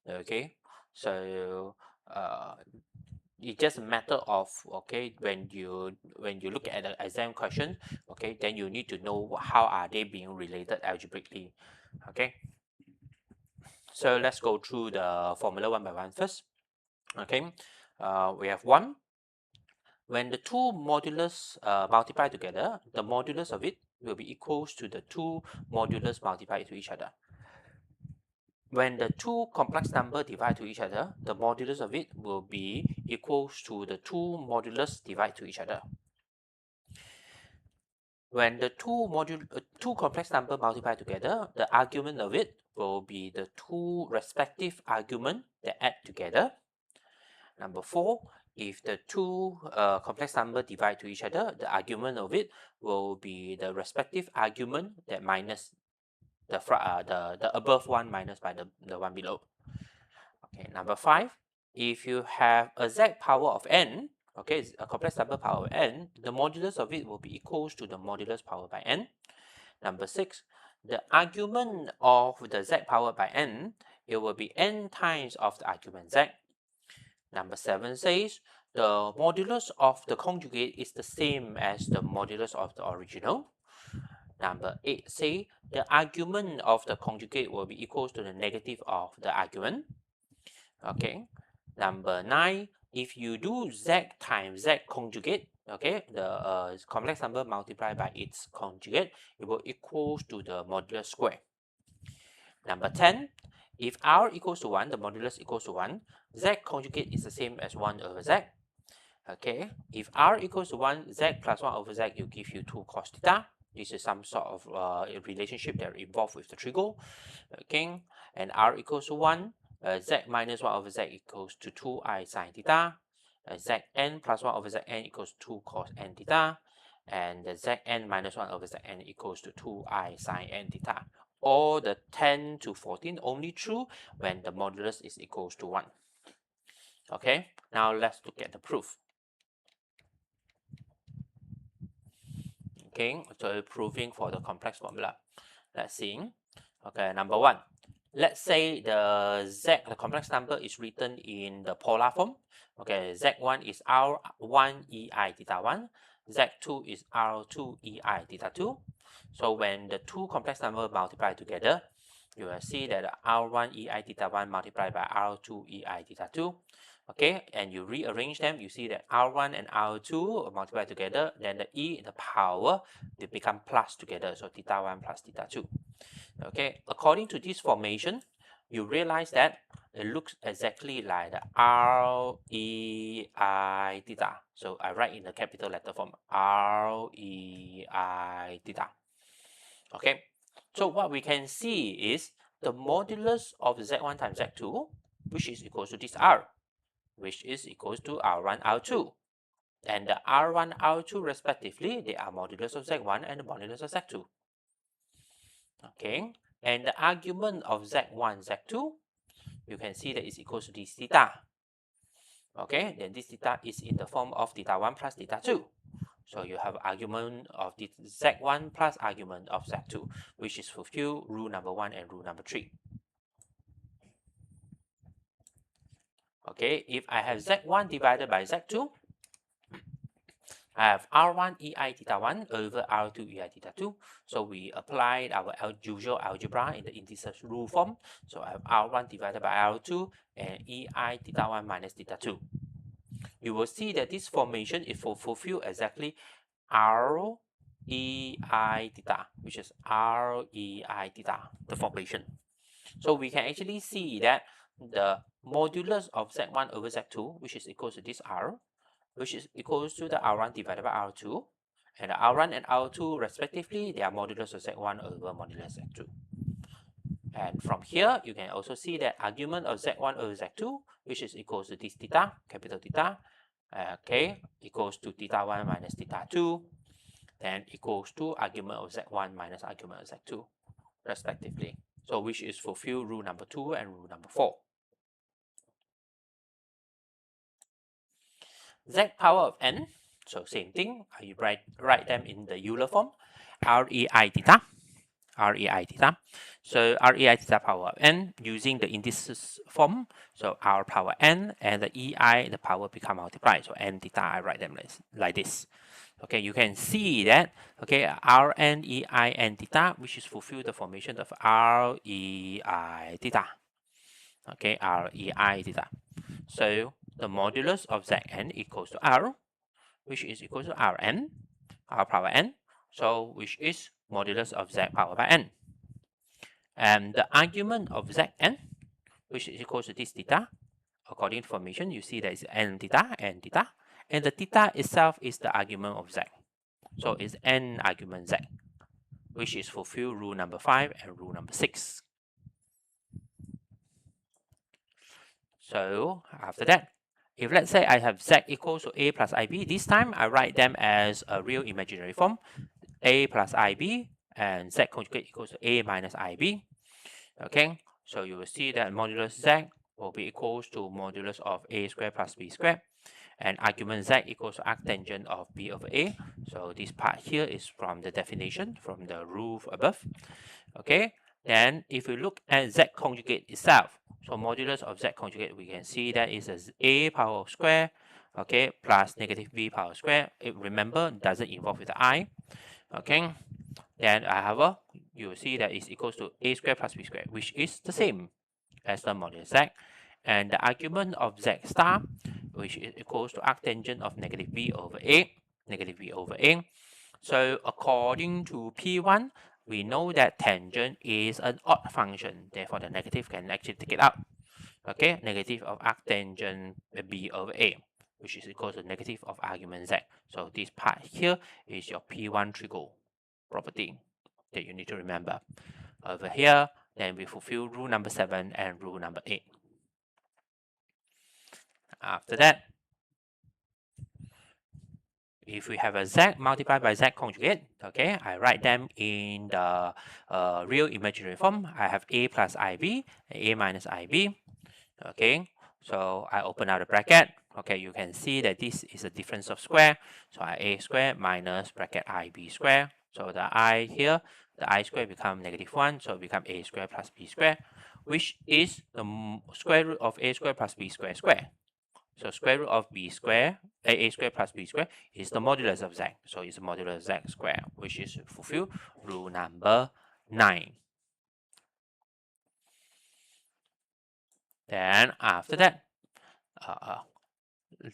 Okay, so it's just a matter of, okay, when you look at the exam question, okay, then you need to know how are they being related algebraically. Okay, so let's go through the formula one by one first. Okay, we have one. When the two modulus multiply together, the modulus of it will be equals to the two modulus multiplied to each other. When the two complex number divide to each other, the modulus of it will be equals to the two modulus divide to each other. When the two complex number multiply together, the argument of it will be the two respective argument that add together. Number 4, if the two complex number divide to each other, the argument of it will be the respective argument that minus the above one minus by the one below. Okay, number 5, if you have a z power of n, okay, a complex number power of n, the modulus of it will be equals to the modulus power by n. Number 6, the argument of the z power by n, it will be n times of the argument z. Number 7 says the modulus of the conjugate is the same as the modulus of the original. Number 8 say the argument of the conjugate will be equals to the negative of the argument. Okay. Number 9, if you do z times z conjugate, okay, the complex number multiplied by its conjugate, it will equals to the modulus square. Number 10, if r equals to 1, the modulus equals to 1, z conjugate is the same as 1 over z. Okay, if r equals to 1, z plus 1 over z will give you 2 cos theta. This is some sort of relationship that involved with the trigo. Okay, and r equals to 1, z minus 1 over z equals to 2i sine theta. Zn plus 1 over Zn equals 2 cos n theta. And Zn minus 1 over Zn equals to 2i sine n theta. All the 10 to 14 only true when the modulus is equals to 1. Okay, now let's look at the proof. Okay, so proving for the complex formula. Let's see. Okay, number 1. Let's say the complex number is written in the polar form. Okay, z1 is r1 ei theta 1, z2 is r2 ei theta 2. So when the two complex numbers multiply together, you will see that r1 ei theta 1 multiplied by r2 ei theta 2. Okay, and you rearrange them, you see that r1 and r2 multiply together, then the e, the power, they become plus together, so theta 1 plus theta 2. Okay, according to this formation, you realize that it looks exactly like the r, e, I theta. So I write in the capital letter form, r, e, I theta. Okay, so what we can see is the modulus of z1 times z2, which is equals to this r, which is equals to r1, r2. And the r1, r2 respectively, they are modulus of z1 and the modulus of z2. Okay, and the argument of z1, z2, you can see that is equals to this theta. Okay, then this theta is in the form of theta 1 plus theta 2. So you have argument of the z1 plus argument of z2, which is fulfill rule number 1 and rule number 3. Okay, if I have z1 divided by z2, I have r1 ei theta 1 over r2 ei theta 2. So we applied our usual algebra in the integral rule form. So I have r1 divided by r2 and ei theta 1 minus theta 2. You will see that this formation is fulfill exactly r ei theta, which is r ei theta, the formation. So we can actually see that the modulus of z1 over z2, which is equal to this r, which is equals to the r1 divided by r2, and the r1 and r2 respectively, they are modulus of z1 over modulus of z2. And from here, you can also see that argument of z1 over z2, which is equals to this theta, capital theta, okay, equals to theta 1 minus theta 2, then equals to argument of z1 minus argument of z2, respectively. So which is fulfill rule number 2 and rule number 4. Z power of n, so same thing, you write them in the Euler form, rei theta, rei theta. So rei theta power of n using the indices form, so r power n and the ei, the power become multiplied, so n theta, I write them like this. Okay, you can see that, okay, rn ei n theta, which is fulfill the formation of rei theta. Okay, rei theta. So the modulus of Zn equals to r, which is equal to rn, r power n, so which is modulus of z power by n. And the argument of Zn, which is equal to this theta, according to formation, you see that it's n theta, and the theta itself is the argument of z. So it's n argument z, which is fulfill rule number 5 and rule number 6. So after that, if let's say I have z equals to a plus ib, this time I write them as a real imaginary form, a plus ib, and z conjugate equals to a minus ib. Okay, so you will see that modulus z will be equals to modulus of a squared plus b squared, and argument z equals to arctangent of b over a. So this part here is from the definition from the rule above. Okay, then if we look at z conjugate itself, so modulus of z conjugate, we can see that is as a power square, okay, plus negative b power square. Remember, doesn't involve with the I. Okay, then however, you will see that is equals to a square plus b square, which is the same as the modulus z. And the argument of z star, which is equals to arctangent of negative b over a, negative b over a. So according to P1, we know that tangent is an odd function, therefore the negative can actually take it out. Okay, negative of arctangent b over a. which is equal to negative of argument z. So this part here is your P1 trigo property that you need to remember. Over here, then we fulfill rule number 7 and rule number 8. After that, if we have a z multiplied by z conjugate, okay, I write them in the real imaginary form. I have a plus ib, a minus ib, okay. So I open out the bracket. Okay, you can see that this is a difference of square. So a square minus bracket ib square. So the I here, the I square become -1, so it become a square plus b square, which is the square root of a square plus b square square. So square root of b square, a square plus b square is the modulus of z. So it's modulus of z square, which is fulfill rule number 9. Then after that,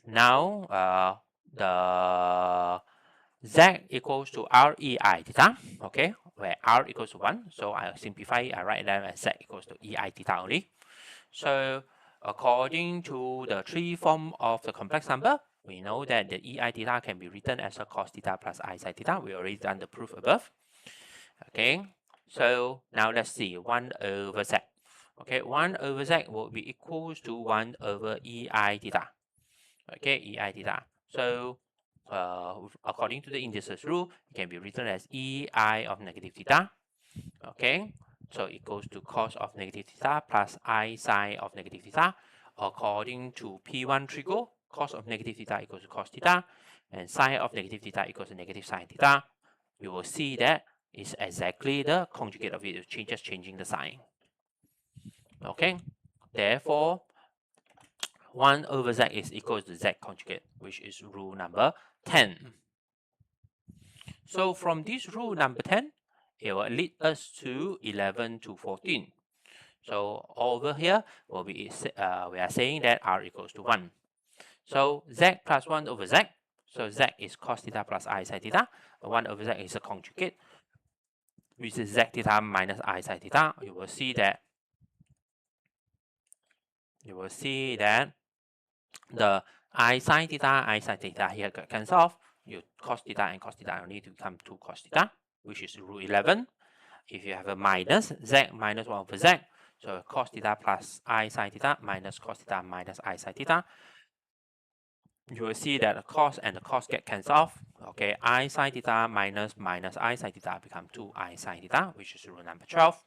now the z equals to r e I theta, okay, where r equals to 1. So I simplify, I write them as z equals to e I theta only. So according to the tree form of the complex number, we know that the e I theta can be written as a cos theta plus I sin theta. We already done the proof above. Okay, so now let's see 1 over z. Okay, 1 over z will be equals to 1 over e I theta. Okay, e I theta. So according to the indices rule, it can be written as e I of negative theta. Okay, so it goes to cos of negative theta plus I sine of negative theta. According to P1 trigo, cos of negative theta equals to cos theta, and sine of negative theta equals to negative sine theta. You will see that it's exactly the conjugate of it, just changing the sign. Okay, therefore 1 over z is equal to z conjugate, which is rule number 10. So from this rule number 10, it will lead us to 11 to 14. So over here, we are saying that r equals to 1. So z plus 1 over z. So z is cos theta plus I sin theta. 1 over z is a conjugate, which is z theta minus I sin theta. You will see that the I sin theta here cancel off. You cos theta and cos theta only to become 2 cos theta, which is rule 11. If you have a minus z minus 1 over z, so cos theta plus I sin theta minus cos theta minus I sin theta, you will see that the cos and the cos get cancelled off. Okay, I sin theta minus I sin theta become 2I sin theta, which is rule number 12.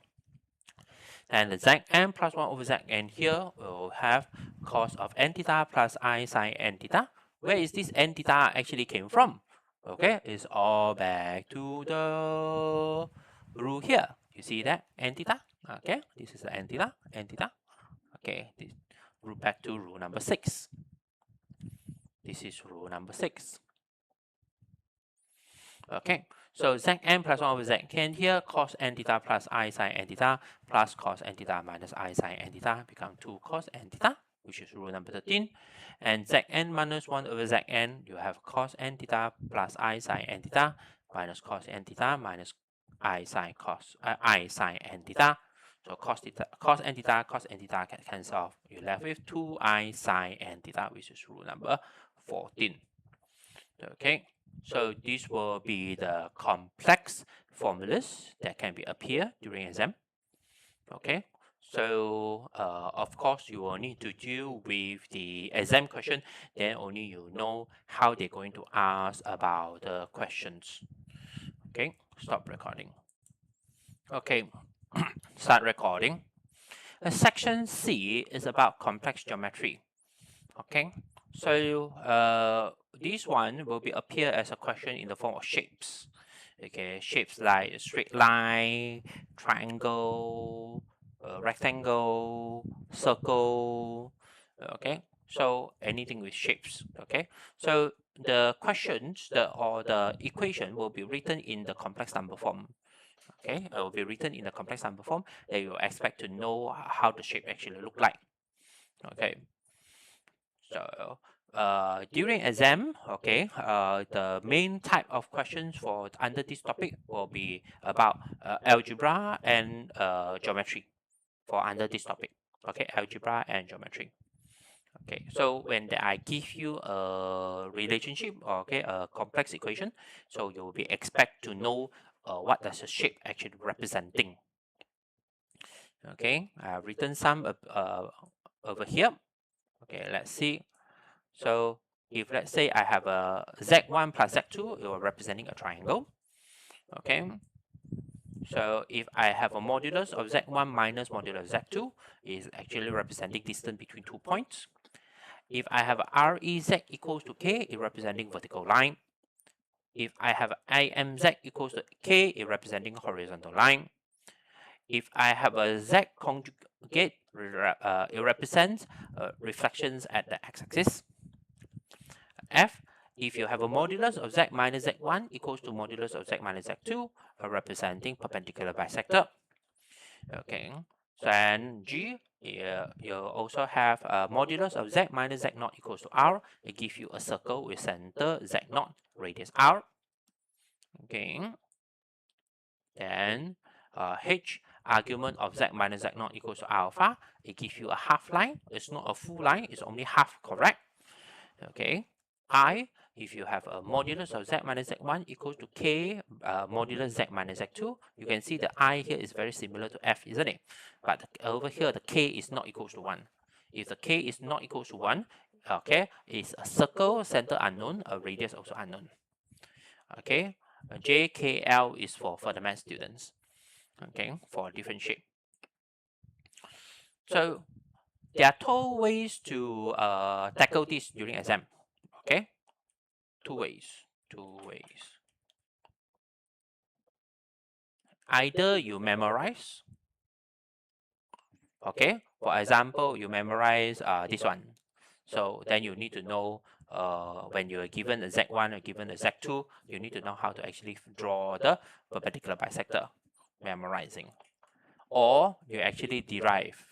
And the zn plus 1 over zn here will have cos of n theta plus I sin n theta. Where is this n theta actually came from? Okay, it's all back to the rule here. You see that n theta? Okay, this is the n theta. Okay, this root back to rule number 6. This is rule number 6. Okay, so zn plus 1 over zn here, cos n theta plus I sin n theta plus cos n theta minus I sin n theta become 2 cos n theta, which is rule number 13. And zn minus 1 over zn, you have cos n theta plus I sin n theta minus cos n theta minus I sin n theta. So cos n theta can cancel off. You're left with 2I sin n theta, which is rule number 14. Okay, so this will be the complex formulas that can be appear during exam. Okay, so of course you will need to deal with the exam question, then only you know how they're going to ask about the questions. Okay, stop recording. Okay, start recording. Section C is about complex geometry. Okay, so this one will be appear as a question in the form of shapes. Okay, shapes like a straight line, triangle, rectangle, circle. Okay, so anything with shapes. Okay, so the questions, or the equation will be written in the complex number form. Okay, it will be written in the complex number form that you expect to know how the shape actually look like. Okay, so during exam, okay, the main type of questions for under this topic will be about algebra and geometry for under this topic. Okay, algebra and geometry. Okay, so when I give you a relationship, okay, a complex equation, so you will be expect to know what does the shape actually representing. Okay, I've written some over here. Okay, let's see. So if let's say I have a z1 plus z2, you are representing a triangle. Okay, so if I have a modulus of z1 minus modulus z2, is actually representing distance between 2 points. If I have REZ equals to K, it representing vertical line. If I have IMZ equals to K, it representing horizontal line. If I have a Z conjugate, it represents reflections at the x-axis. F, if you have a modulus of Z minus Z1 equals to modulus of Z minus Z2, representing perpendicular bisector. Okay, so and G, you also have a modulus of Z minus Z0 equals to R. It gives you a circle with center Z0, radius R. Okay, then H, argument of Z minus Z0 equals to alpha. It gives you a half line. It's not a full line, it's only half correct. Okay, I, if you have a modulus of Z minus Z1 equals to K modulus Z minus Z2, you can see the I here is very similar to F, isn't it? But over here, the K is not equals to 1. If the K is not equals to 1, okay, it's a circle, center unknown, a radius also unknown. Okay, JKL is for further math students, okay, for a different shape. So there are two ways to tackle this during exam, okay? Two ways. Either you memorize, okay? For example, you memorize this one. So then you need to know when you are given a Z1 or given a Z2, you need to know how to actually draw the perpendicular bisector, memorizing. Or you actually derive,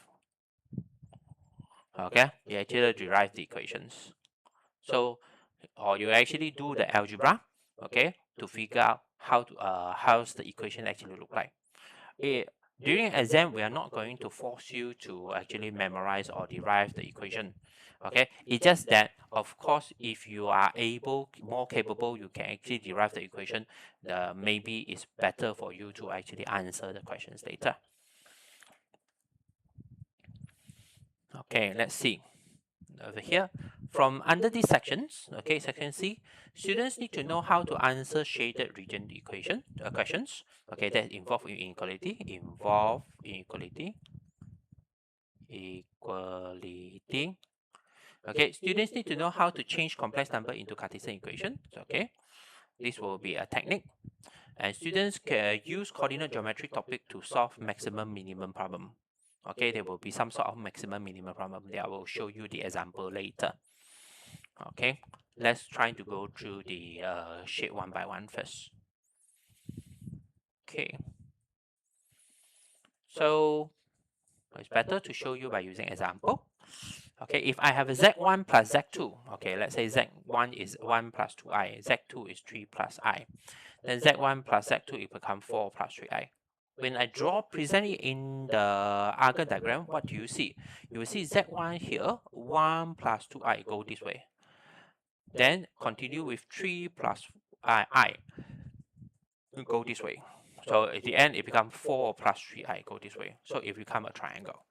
okay? You actually derive the equations. So, or you actually do the algebra, okay, to figure out how to how's the equation actually look like. During exam, we are not going to force you to actually memorize or derive the equation. Okay, it's just that, of course, if you are more capable, you can actually derive the equation. Maybe it's better for you to actually answer the questions later. Okay, let's see. Over here, from under these sections, okay, section C, students need to know how to answer shaded region questions, okay, that involve inequality, okay, students need to know how to change complex number into Cartesian equation, okay, this will be a technique, and students can use coordinate geometry topic to solve maximum minimum problem. Okay, there will be some sort of maximum minimum problem that I will show you the example later. Okay, let's try to go through the shape one by one first. Okay, so it's better to show you by using example. Okay, if I have a Z1 plus Z2, okay, let's say Z1 is 1 plus 2i, Z2 is 3 plus i, then Z1 plus Z2 it becomes 4 plus 3i. When I present it in the Argand diagram, what do you see? You will see Z1 here, 1 plus 2i go this way. Then continue with 3 plus I go this way. So at the end, it becomes 4 plus 3i go this way. So it becomes a triangle.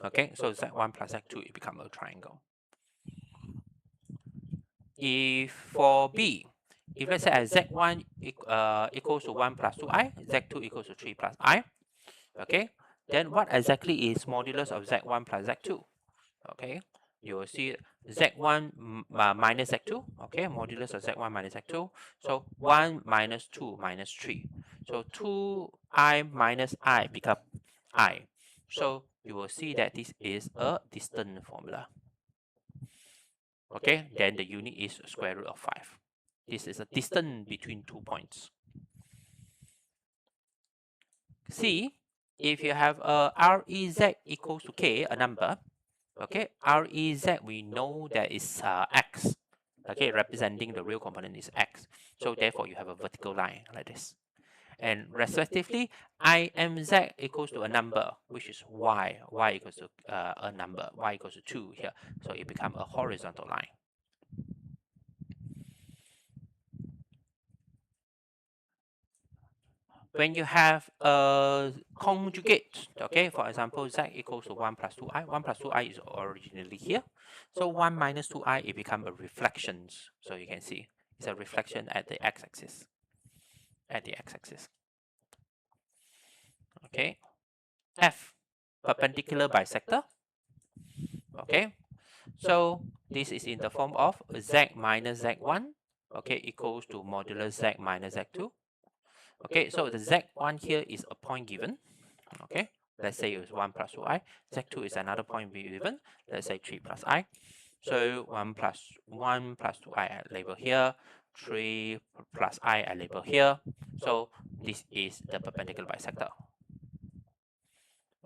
Okay, so Z1 plus Z2, it becomes a triangle. If for B, if let's say Z1 equals to 1 plus 2i, Z2 equals to 3 plus i, okay, then what exactly is modulus of Z1 plus Z2? Okay, you will see Z1 minus Z2, okay, modulus of Z1 minus Z2. So 1 minus 2 minus 3. So 2i minus i become I. So you will see that this is a distance formula. Okay, then the unit is square root of 5. This is a distance between 2 points. C, if you have a REZ equals to K, a number, okay, REZ, we know that is X, okay, representing the real component is X. So therefore, you have a vertical line like this. and respectively IMZ equals to a number, which is y equals to a number, y equals to 2 here, so it becomes a horizontal line. When you have a conjugate, okay, for example, z equals to 1 plus 2i, 1 plus 2i is originally here, so 1 minus 2i, it becomes a reflection. So you can see it's a reflection at the x-axis. Okay, F, perpendicular bisector. Okay, so this is in the form of z minus z1, okay, equals to modulus z minus z2. Okay, so the z1 here is a point given. Okay, let's say it's 1 plus 2i. z2 is another point given. Let's say 3 plus I. So 1 plus 2i I label here. 3 plus I label here. So this is the perpendicular bisector.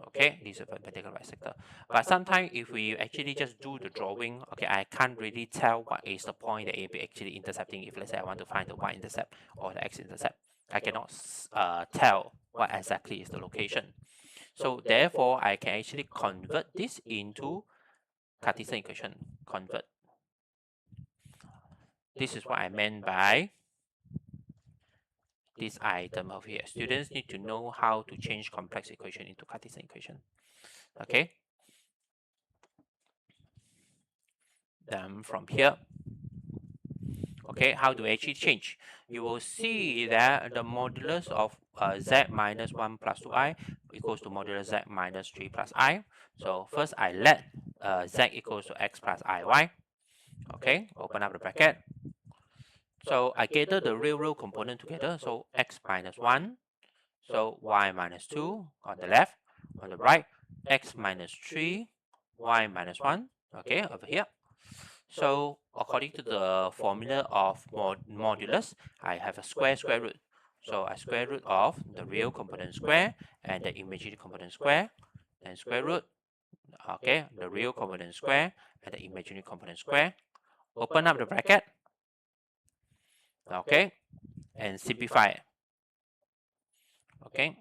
Okay, this is a perpendicular bisector. But sometimes if we actually just do the drawing, okay, I can't really tell what is the point that it be actually intercepting. If let's say I want to find the y-intercept or the x-intercept, I cannot tell what exactly is the location. So therefore, I can actually convert this into Cartesian equation. Convert. This is what I meant by this item over here. Students need to know how to change complex equation into Cartesian equation. Okay. Then from here, okay, how do I actually change? You will see that the modulus of z minus 1 plus 2i equals to modulus z minus 3 plus I. So first I let z equals to x plus iy. Okay, open up the bracket. So I gather the real component together. So x minus 1. So y minus 2 on the left. On the right, x minus 3, y minus 1. Okay, over here. So according to the formula of modulus, I have a square root. So I square root of the real component square and the imaginary component square, and square root, okay, the real component square and the imaginary component square. Open up the bracket, okay, and simplify it. Okay,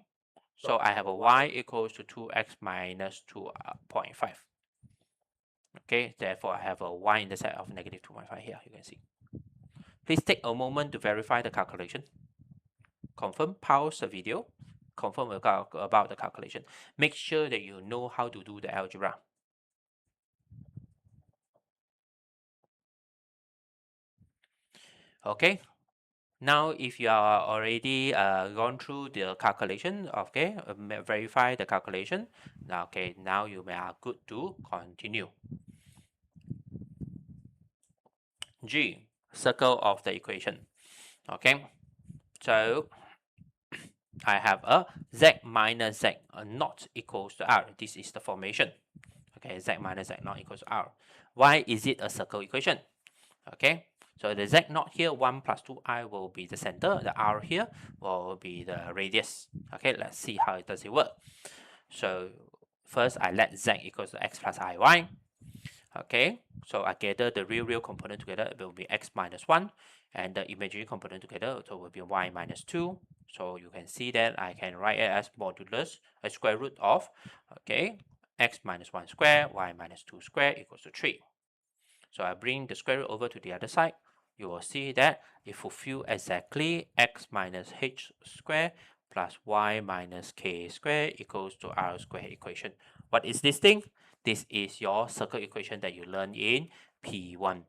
so I have a y equals to 2x minus 2.5. Okay, therefore I have a y-intercept of negative 2.5 here, you can see. Please take a moment to verify the calculation. Confirm, pause the video, confirm about the calculation. Make sure that you know how to do the algebra. Okay, now if you are already gone through the calculation, okay, verify the calculation. Now, okay, now you are good to continue. G, circle of the equation. Okay, so I have a z minus z not equals to r. This is the formation. Okay, z minus z not equals to r. Why is it a circle equation? Okay, so the z naught here, 1 plus 2i will be the center. The r here will be the radius. Okay, let's see how it does it work. So first I let z equals to x plus iy. Okay, so I gather the real component together, it will be x minus 1, and the imaginary component together, so it will be y minus 2. So you can see that I can write it as modulus, a square root of, okay, x minus 1 square, y minus 2 square equals to 3. So I bring the square root over to the other side. You will see that it fulfills exactly x minus h square plus y minus k square equals to r square equation. What is this thing? This is your circle equation that you learned in P1.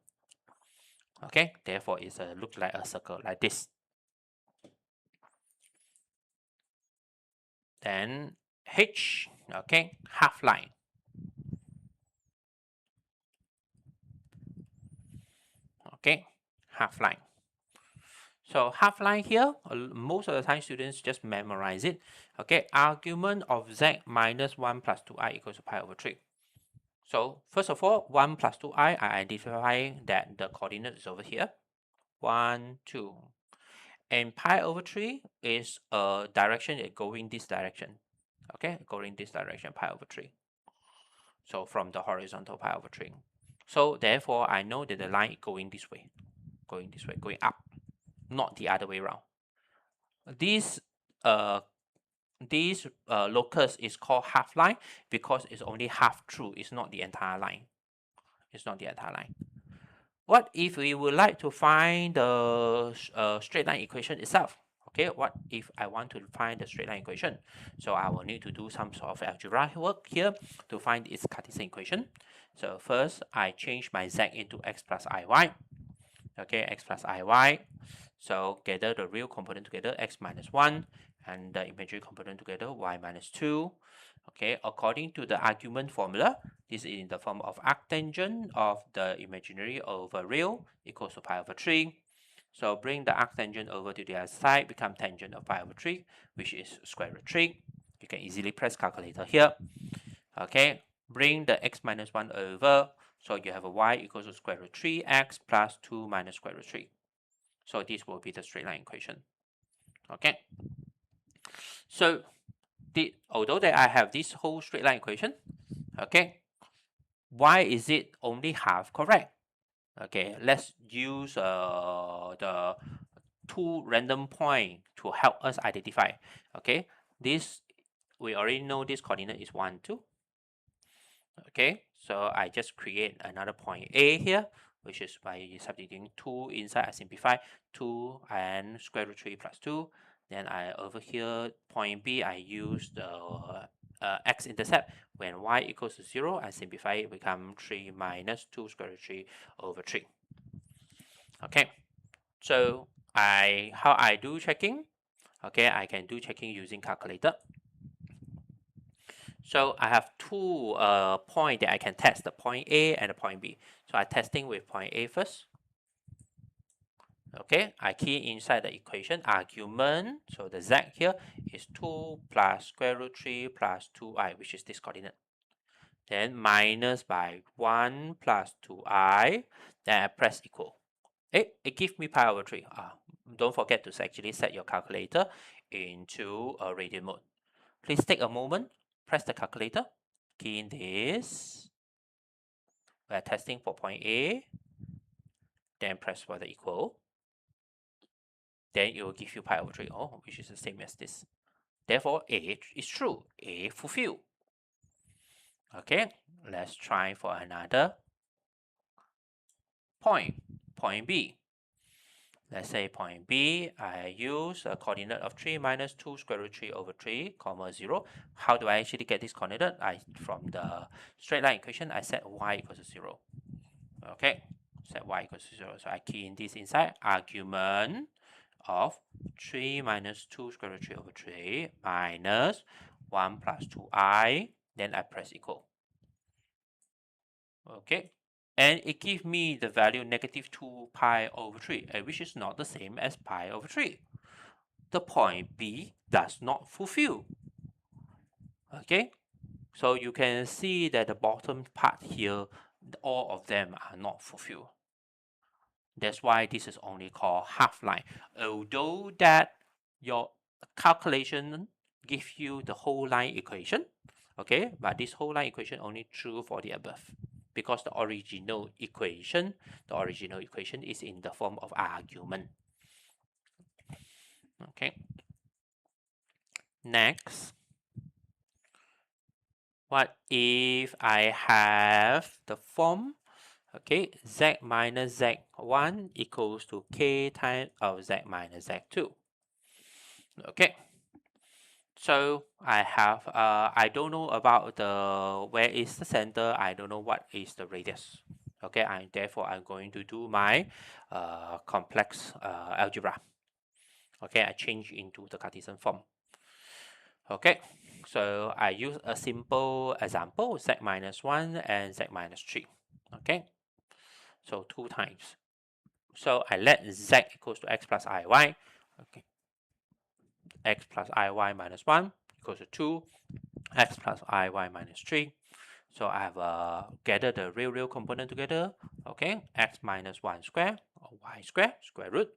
Okay, therefore it looks like a circle like this. Then H, okay, half line. Okay, half line. So half line here, most of the time students just memorize it. Okay, argument of z minus 1 plus 2i equals to pi over 3. So first of all, 1 plus 2i, I identify that the coordinate is over here. 1, 2. And pi over 3 is a direction that going this direction. Okay, going this direction, pi over 3. So from the horizontal, pi over 3. So therefore, I know that the line is going this way, going up, not the other way around. This this locus is called half line because it's only half true. It's not the entire line. It's not the entire line. What if we would like to find the straight line equation itself? Okay, what if I want to find the straight line equation? So I will need to do some sort of algebra work here to find its Cartesian equation. So first, I change my z into x plus iy. Okay, x plus iy. So gather the real component together, x minus 1, and the imaginary component together, y minus 2. Okay, according to the argument formula, this is in the form of arctangent of the imaginary over real equals to pi over 3. So bring the arctangent over to the other side, become tangent of pi over 3, which is square root 3. You can easily press calculator here. Okay, bring the x minus 1 over, so you have a y equals to square root 3x plus 2 minus square root 3. So this will be the straight line equation. Okay, so although that I have this whole straight line equation, okay, why is it only half correct? Okay, let's use the two random point to help us identify. Okay, this we already know this coordinate is 1, 2. Okay, so I just create another point A here, which is by substituting 2 inside, I simplify 2 and square root 3 plus 2. Then I over here point B, I use the x-intercept. When y equals to 0, I simplify it, become 3 minus 2 square root 3 over 3. Okay, so how I do checking? Okay, I can do checking using calculator. So I have two points that I can test, the point A and the point B. So I'm testing with point A first. Okay, I key inside the equation argument. So the z here is 2 plus square root 3 plus 2i, which is this coordinate. Then minus by 1 plus 2i. Then I press equal. It gives me pi over 3. Don't forget to actually set your calculator into a radian mode. Please take a moment, press the calculator, key in this. We're testing for point A, then press for the equal. Then it will give you pi over 3, which is the same as this. Therefore, A is true. A fulfilled. Okay, let's try for another point. Point B. Let's say point B, I use a coordinate of 3 minus 2 square root 3 over 3, comma 0. How do I actually get this coordinate? From the straight line equation, I set y equals to 0. Okay, set y equals to 0. So I key in this inside, argument of 3 minus 2 square root 3 over 3 minus 1 plus 2i. Then I press equal. Okay, and it gives me the value negative 2 pi over 3, which is not the same as pi over 3. The point B does not fulfill. Okay, so you can see that the bottom part here, all of them are not fulfilled. That's why this is only called half line. Although that your calculation gives you the whole line equation, okay, but this whole line equation only true for the above, because the original equation is in the form of argument. Okay. Next, what if I have the form, okay, z minus z1 equals to k times of z minus z2. Okay, so I have I don't know about the where is the center, I don't know what is the radius. Okay, therefore I'm going to do my complex algebra. Okay, I change into the Cartesian form. Okay, so I use a simple example, z minus 1 and z minus 3. Okay, so 2 times. So I let z equals to x plus iy. Okay, x plus iy minus 1 equals to 2, x plus iy minus 3. So I have gathered the real component together. Okay, x minus 1 square or y square, square root,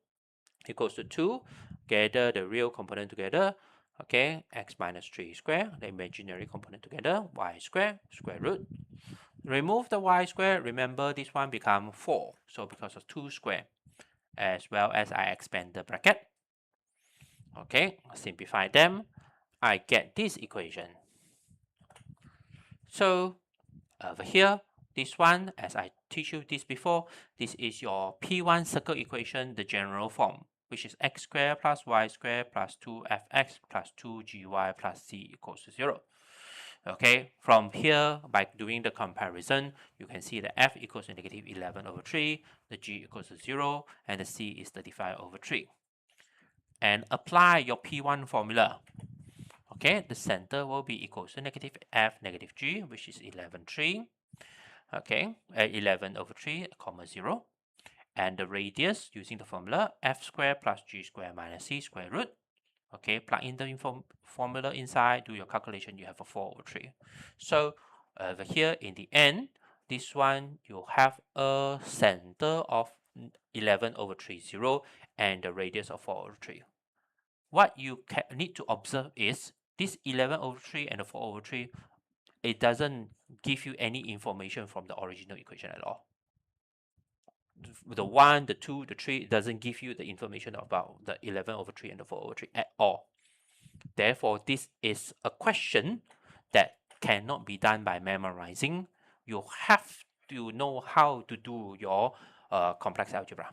equals to 2. Gather the real component together. Okay, x minus 3 square, the imaginary component together, y square, square root. Remove the y square, remember this one become 4. So because of 2 square, as well as I expand the bracket. Okay, simplify them, I get this equation. So over here, this one, as I teach you this before, this is your P1 circle equation, the general form, which is x squared plus y squared plus 2fx plus 2gy plus c equals to 0. Okay, from here, by doing the comparison, you can see that f equals to negative 11 over 3, the g equals to 0, and the c is 35 over 3. And apply your P1 formula. Okay, the center will be equals to negative f negative g, which is 11, 3. Okay, 11 over 3, comma 0. And the radius, using the formula, f squared plus g squared minus c square root. Okay, plug in the formula inside, do your calculation, you have a 4 over 3. So over here, in the end, this one, you have a center of 11 over 3, 0, and the radius of 4 over 3. What you need to observe is, this 11 over 3 and the 4 over 3, it doesn't give you any information from the original equation at all. The 1, the 2, the 3 doesn't give you the information about the 11 over 3 and the 4 over 3 at all. Therefore, this is a question that cannot be done by memorizing. You have to know how to do your complex algebra.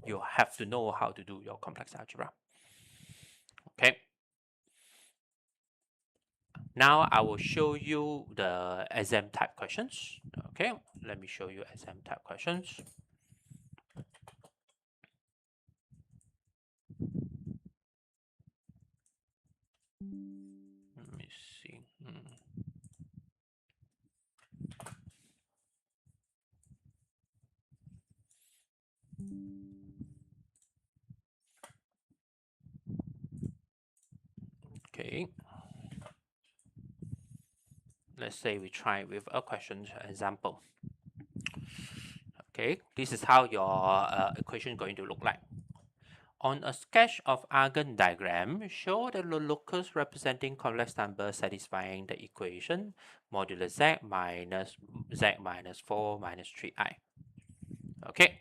You have to know how to do your complex algebra. Okay. Now I will show you the exam type questions. Okay, let me show you exam type questions. Let me see. Okay. Let's say we try with a question example. Okay, this is how your equation is going to look like. On a sketch of Argand diagram, show the locus representing complex number satisfying the equation modulo z minus 4 minus 3i. Okay,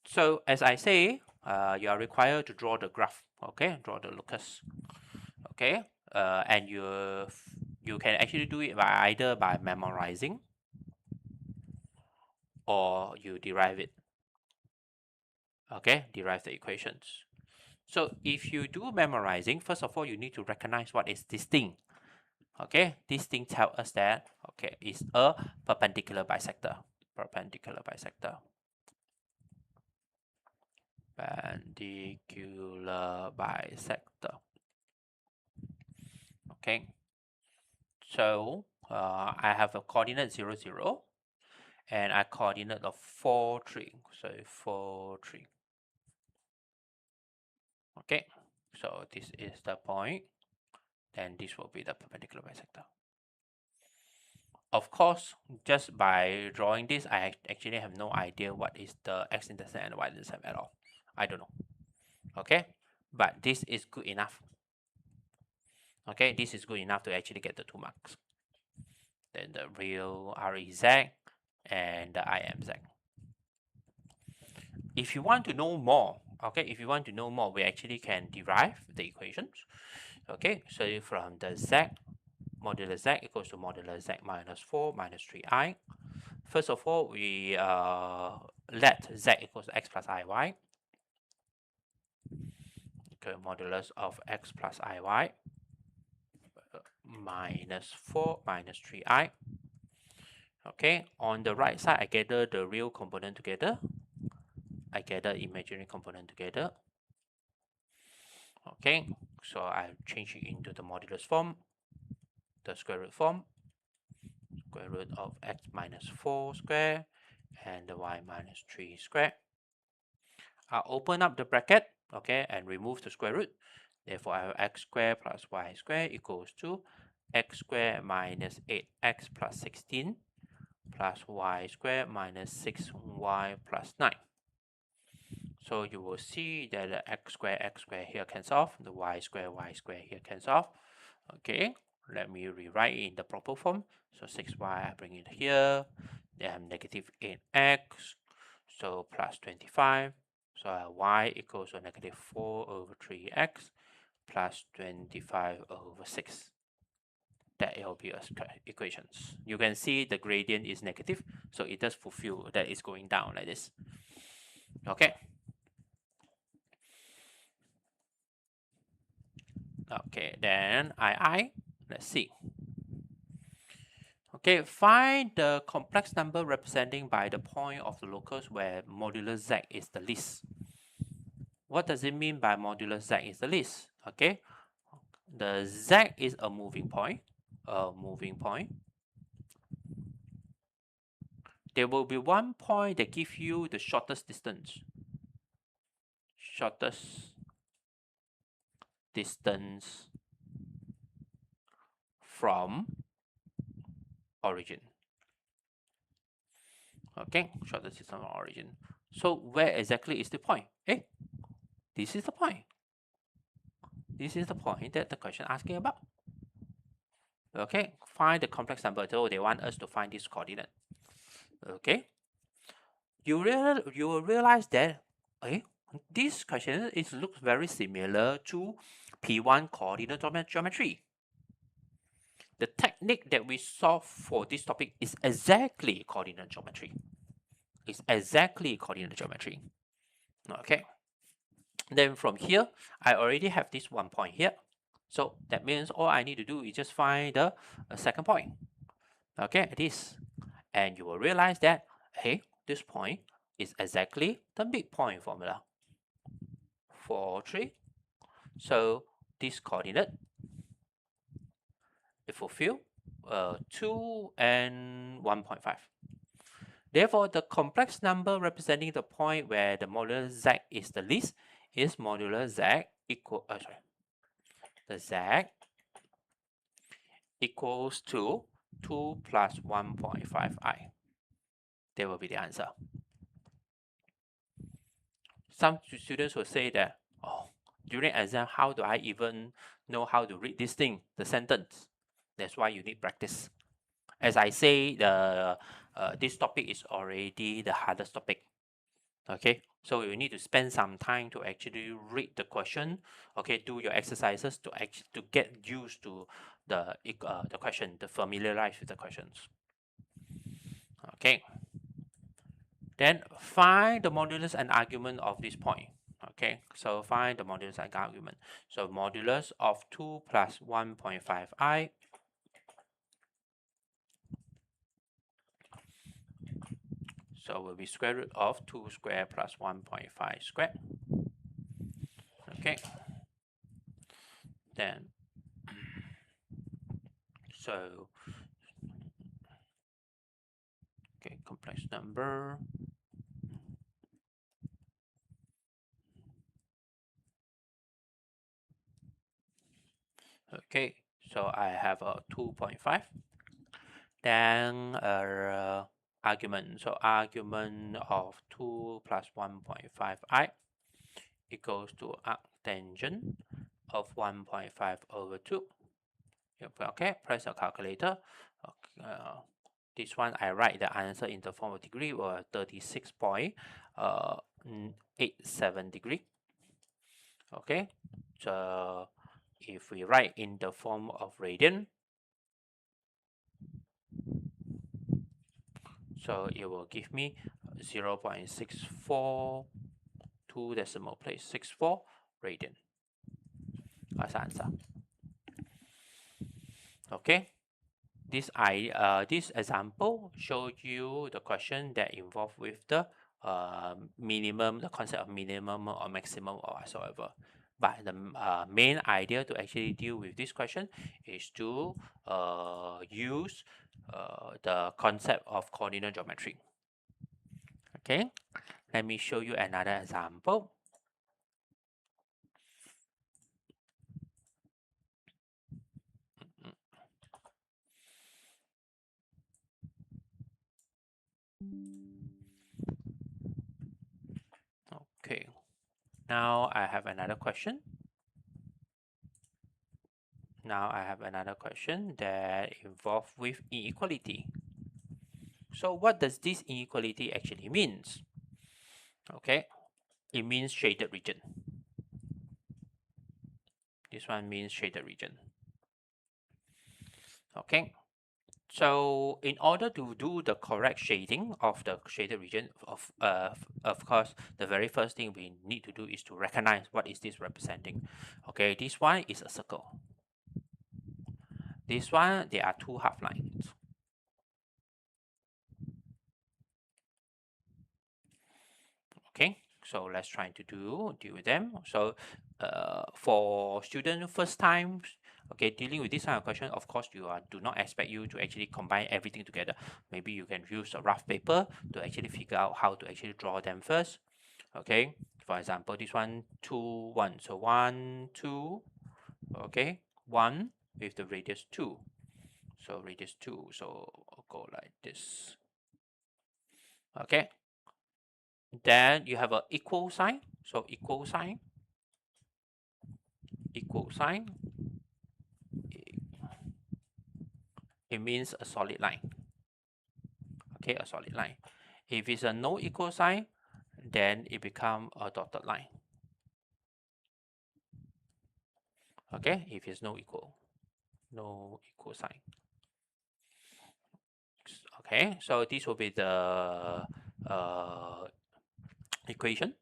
so as I say, you are required to draw the graph. Okay, draw the locus. Okay, and you can actually do it either by memorizing or you derive it. Okay, derive the equations. So if you do memorizing, first of all, you need to recognize what is this thing. Okay, this thing tells us that, okay, it's a perpendicular bisector. Perpendicular bisector. Perpendicular bisector. Okay, so I have a coordinate 0, 0, and a coordinate of 4, 3. So 4, 3. Okay, so this is the point. Then this will be the perpendicular bisector. Of course, just by drawing this, I actually have no idea what is the x-intercept and the y-intercept at all. I don't know. Okay, but this is good enough. Okay, this is good enough to actually get the 2 marks. Then the real REZ and the IMZ. If you want to know more, okay, if you want to know more, we actually can derive the equations. Okay, so from the z modulo z equals to modulo z minus 4 minus 3i. First of all, we let z equals to x plus iy. Okay, modulus of x plus iy minus 4 minus 3i. Okay, on the right side, I gather the real component together. I gather imaginary component together. Okay, so I change it into the modulus form, the square root form. Square root of x minus 4 square and the y minus 3 square. I'll open up the bracket, okay, and remove the square root. Therefore, I have x squared plus y squared equals to x squared minus 8x plus 16 plus y squared minus 6y plus 9. So you will see that the x squared here cancels off, the y squared here cancels off. Okay, let me rewrite it in the proper form. So 6y, I bring it here. Then negative 8x, so plus 25. So y equals to negative 4 over 3x plus 25 over 6. That will be a equations. You can see the gradient is negative, so it does fulfill that it's going down like this. Okay. Okay, then let's see. Okay, find the complex number representing by the point of the locus where modulus z is the least. What does it mean by modulus z is the least? Okay, the z is a moving point. There will be one point that gives you the shortest distance. From origin. Okay, shortest distance from origin. So where exactly is the point? This is the point. This is the point that the question asking about. Okay, find the complex number. So they want us to find this coordinate. Okay, you will realize that this question looks very similar to P1 coordinate geometry. The technique that we solve for this topic is exactly coordinate geometry. Okay. Then from here, I already have this one point here. So that means all I need to do is just find the second point. Okay, this. And you will realize that, hey, this point is exactly the midpoint formula. 4, 3. So this coordinate, it fulfill 2 and 1.5. Therefore, the complex number representing the point where the modulus z is the least is modulus z equal, the z equals to 2 plus 1.5i. That will be the answer. Some students will say that, during exam, how do I even know how to read this thing, the sentence? That's why you need practice. As I say, this topic is already the hardest topic. Okay, so you need to spend some time to actually read the question. Okay, do your exercises to get used to the question, to familiarize with the questions. Okay, then find the modulus and argument of this point. Okay, so find the modulus and argument. So modulus of 2 plus 1.5i so will be square root of 2 square plus 1.5 square. Okay, then so okay, complex number. Okay, so I have a 2.5. Then argument. So argument of 2 plus 1.5i equals to arctangent of 1.5 over 2. Okay, press the calculator. Okay, this one I write the answer in the form of degree or 36.87 degree. Okay, so if we write in the form of radian, so it will give me 0.642 decimal place 64 radian as answer. Okay, this example shows you the question that involved with the minimum, the concept of minimum or maximum or whatsoever. But the main idea to actually deal with this question is to use the concept of coordinate geometry. Okay, let me show you another example. Okay, now I have another question. That involves with inequality. So what does this inequality actually means? Okay, it means shaded region. This one means shaded region. Okay. So in order to do the correct shading of the shaded region, of course, the very first thing we need to do is to recognize what is this representing. Okay, this one is a circle. This one, there are two half lines. Okay, so let's try to deal with them. So for student first time, okay, dealing with this kind of question, of course, do not expect you to actually combine everything together. Maybe you can use a rough paper to actually figure out how to actually draw them first. Okay, for example, this one, 2, 1. So 1, 2, okay, 1 with the radius 2. So radius 2, so I'll go like this. Okay, then you have a equal sign. So equal sign, it means a solid line. Okay, a solid line. If it's a no equal sign, then it becomes a dotted line. Okay, if it's no equal sign. Okay, so this will be the equation.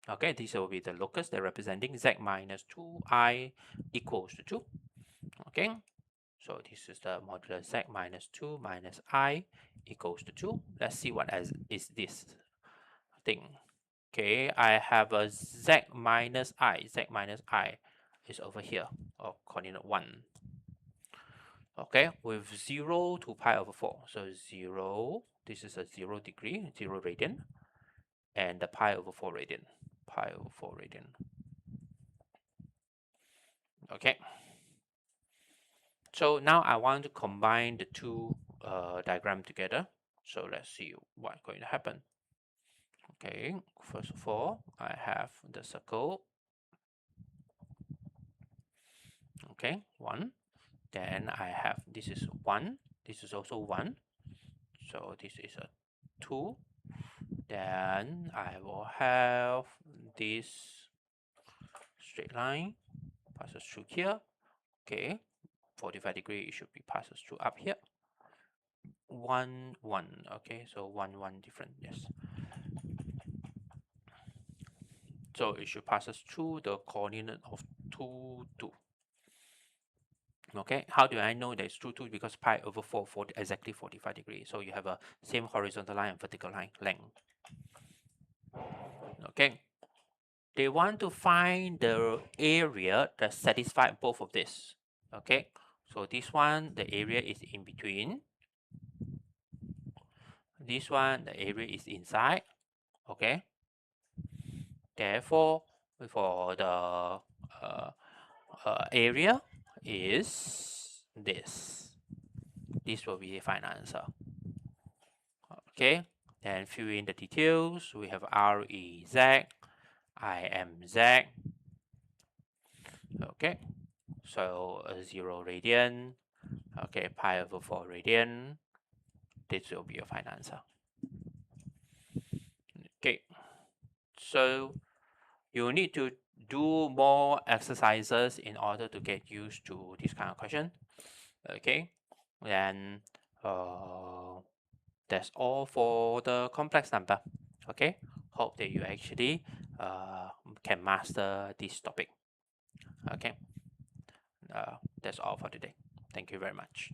Okay, this will be the locus that representing z minus 2i equals to 2. Okay, so this is the modulus z minus 2 minus I equals to 2. Let's see what is this thing. Okay, I have a z minus I. Z minus I is over here, or coordinate 1. Okay, with 0 to pi over 4. So 0, this is a 0 degree, 0 radian, and the pi over 4 radian. Pi over 4 radian. Okay. So now I want to combine the two diagrams together. So let's see what's going to happen. Okay, first of all, I have the circle. Okay, 1. Then I have, this is 1. This is also 1. So this is a 2. Then I will have this straight line passes through here. Okay, 45 degree, it should be passes through up here. 1, 1. Okay, so 1, 1 different, yes. So it should pass us through the coordinate of 2, 2. Okay, how do I know that it's 2, 2? Because pi over 4, exactly 45 degrees. So you have a same horizontal line and vertical line length. Okay, they want to find the area that satisfies both of this. Okay, so this one, the area is in between. This one, the area is inside. Okay, therefore, for the area is this. This will be the final answer. Okay, then fill in the details. We have REZ, IMZ. Okay, so 0 radian. Okay, pi over 4 radian. This will be your final answer. Okay, so you need to do more exercises in order to get used to this kind of question. Okay, then that's all for the complex number. Okay, hope that you actually can master this topic. Okay, that's all for today. Thank you very much.